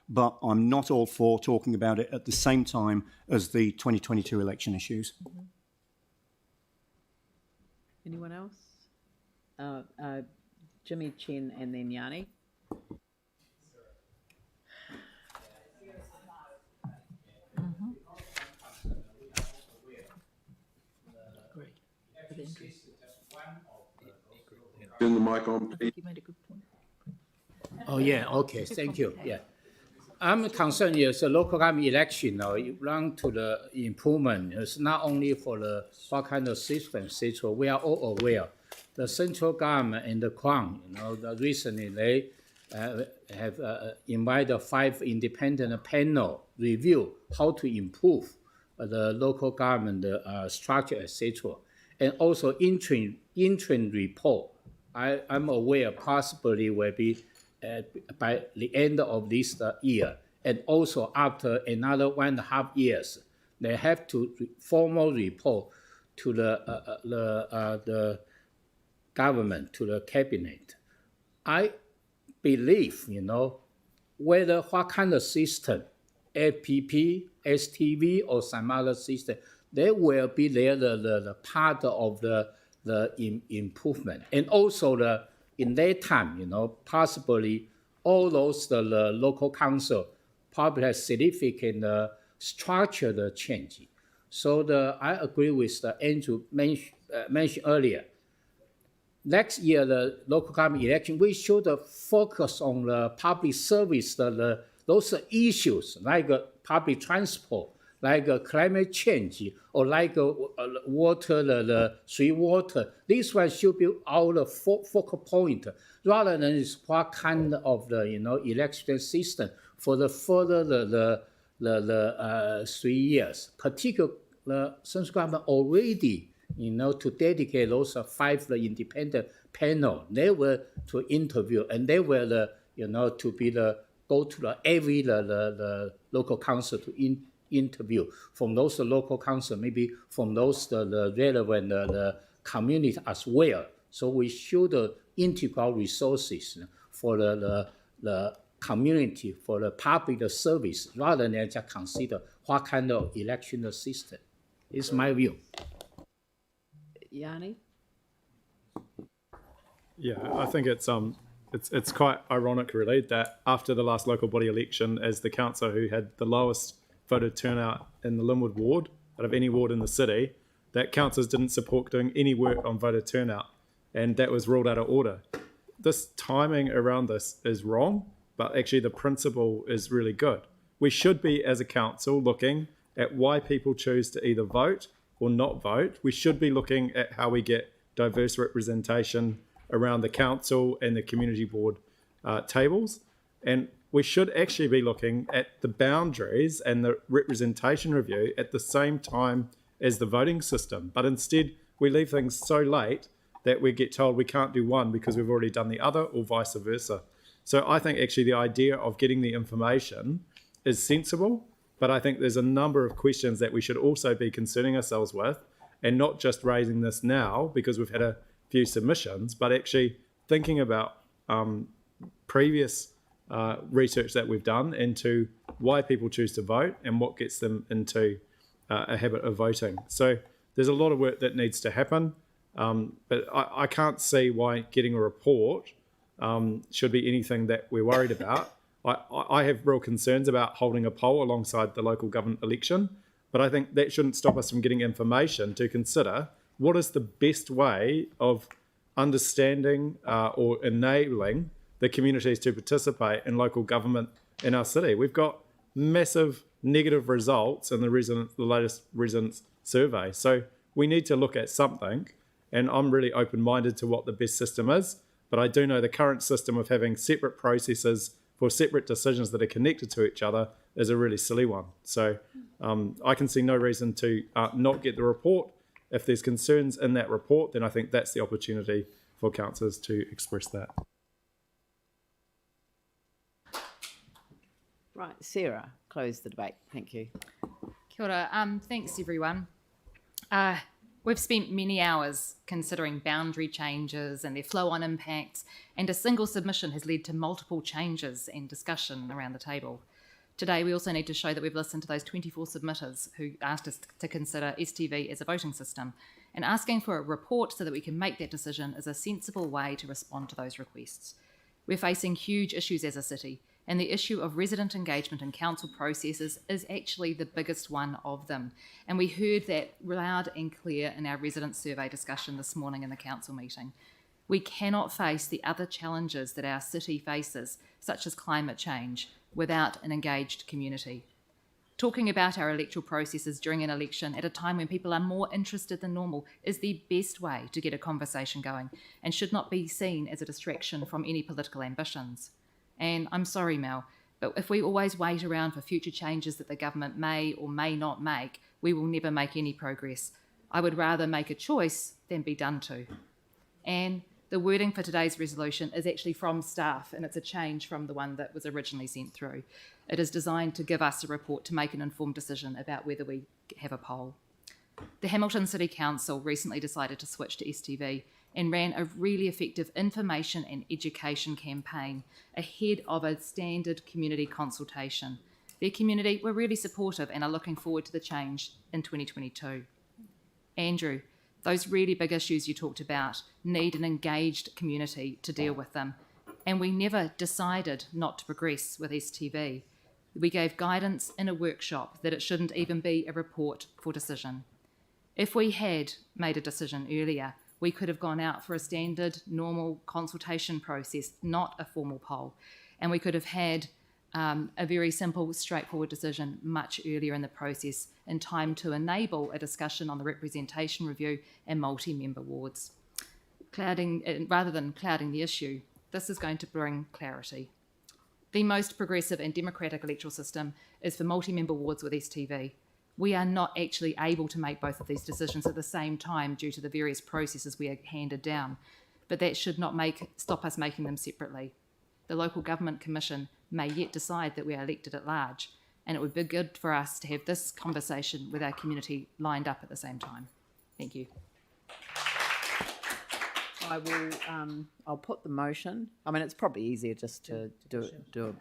but I'm not all for talking about it at the same time as the 2022 election issues. Anyone else? Jimmy, Chen, and then Yanni. Turn the mic on, please. You made a good point. Oh, yeah, okay, thank you, yeah. I'm concerned is the local government election, it run to the improvement. It's not only for the what kind of system, etc. We are all aware. The central government and the Crown, recently they have invited 5 independent panel review how to improve the local government structure, etc. And also interim report. I'm aware possibly will be by the end of this year, and also after another 1.5 years, they have to formal report to the government, to the cabinet. I believe, whether what kind of system, FPP, STV, or some other system, they will be there the part of the improvement, and also in that time, possibly all those the local council probably has significant structural change. So I agree with Andrew mentioned earlier. Next year, the local government election, we should focus on the public service, those issues like public transport, like climate change, or like water, the sweet water. This one should be our focal point, rather than what kind of election system for the further the 3 years. Particularly, the central government already, to dedicate those 5 independent panel. They were to interview, and they were to be go to every the local council to interview from those local council, maybe from those the relevant the community as well. So we should integrate resources for the community, for the public service, rather than just consider what kind of election system. It's my view. Yanni? Yeah, I think it's quite ironic, really, that after the last local body election, as the councillor who had the lowest voted turnout in the Linwood ward, out of any ward in the city, that councillors didn't support doing any work on voter turnout, and that was ruled out of order. This timing around this is wrong, but actually the principle is really good. We should be, as a council, looking at why people choose to either vote or not vote. We should be looking at how we get diverse representation around the council and the community board tables. And we should actually be looking at the boundaries and the representation review at the same time as the voting system. But instead, we leave things so late that we get told we can't do one because we've already done the other, or vice versa. So I think actually the idea of getting the information is sensible, but I think there's a number of questions that we should also be concerning ourselves with, and not just raising this now because we've had a few submissions, but actually thinking about previous research that we've done into why people choose to vote and what gets them into a habit of voting. So there's a lot of work that needs to happen, but I can't see why getting a report should be anything that we're worried about. I have real concerns about holding a poll alongside the local government election, but I think that shouldn't stop us from getting information to consider what is the best way of understanding or enabling the communities to participate in local government in our city. We've got massive negative results in the latest residents survey. So we need to look at something, and I'm really open-minded to what the best system is, but I do know the current system of having separate processes for separate decisions that are connected to each other is a really silly one. So I can see no reason to not get the report. If there's concerns in that report, then I think that's the opportunity for councillors to express that. Right, Sarah, close the debate. Thank you. Kia ora. Thanks, everyone. We've spent many hours considering boundary changes and their flow-on impacts, and a single submission has led to multiple changes and discussion around the table. Today, we also need to show that we've listened to those 24 submitters who asked us to consider STV as a voting system, and asking for a report so that we can make that decision is a sensible way to respond to those requests. We're facing huge issues as a city, and the issue of resident engagement in council processes is actually the biggest one of them. And we heard that loud and clear in our resident survey discussion this morning in the council meeting. We cannot face the other challenges that our city faces, such as climate change, without an engaged community. Talking about our electoral processes during an election at a time when people are more interested than normal is the best way to get a conversation going, and should not be seen as a distraction from any political ambitions. And I'm sorry, Mel, but if we always wait around for future changes that the government may or may not make, we will never make any progress. I would rather make a choice than be done to. And the wording for today's resolution is actually from staff, and it's a change from the one that was originally sent through. It is designed to give us a report to make an informed decision about whether we have a poll. The Hamilton City Council recently decided to switch to STV and ran a really effective information and education campaign ahead of a standard community consultation. Their community were really supportive and are looking forward to the change in 2022. Andrew, those really big issues you talked about need an engaged community to deal with them, and we never decided not to progress with STV. We gave guidance in a workshop that it shouldn't even be a report for decision. If we had made a decision earlier, we could have gone out for a standard, normal consultation process, not a formal poll. And we could have had a very simple, straightforward decision much earlier in the process, in time to enable a discussion on the representation review and multi-member wards. Rather than clouding the issue, this is going to bring clarity. The most progressive and democratic electoral system is for multi-member wards with STV. We are not actually able to make both of these decisions at the same time due to the various processes we are handed down, but that should not stop us making them separately. The Local Government Commission may yet decide that we are elected at large, and it would be good for us to have this conversation with our community lined up at the same time. Thank you. I'll put the motion. I mean, it's probably easier just to do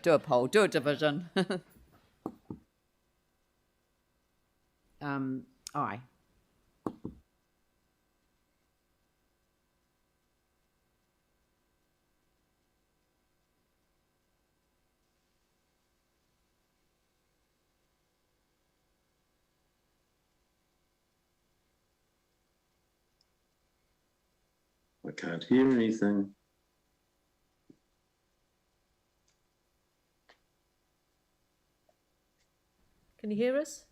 a poll, do a division. Aye. I can't hear anything. Can you hear us?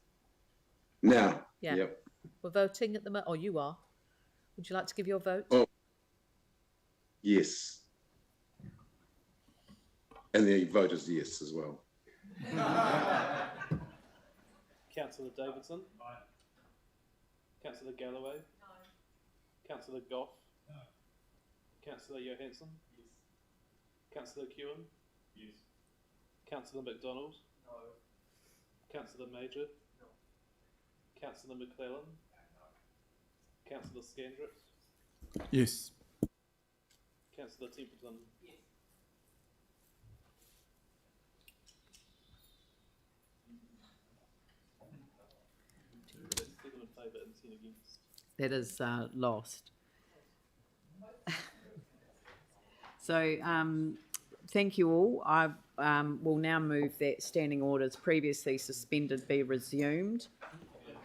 Now. Yeah. Yep. We're voting at the moment, or you are. Would you like to give your vote? Oh, yes. And the vote is yes as well. Councillor Davidson? Aye. Councillor Galloway? No. Councillor Goff? No. Councillor Johansson? Yes. Councillor Kewen? Yes. Councillor McDonald? No. Councillor Major? No. Councillor McClellan? No. Councillor Scandrett? Yes. Councillor Templeton? Yes. That is lost. So thank you all. I will now move that standing orders previously suspended be resumed.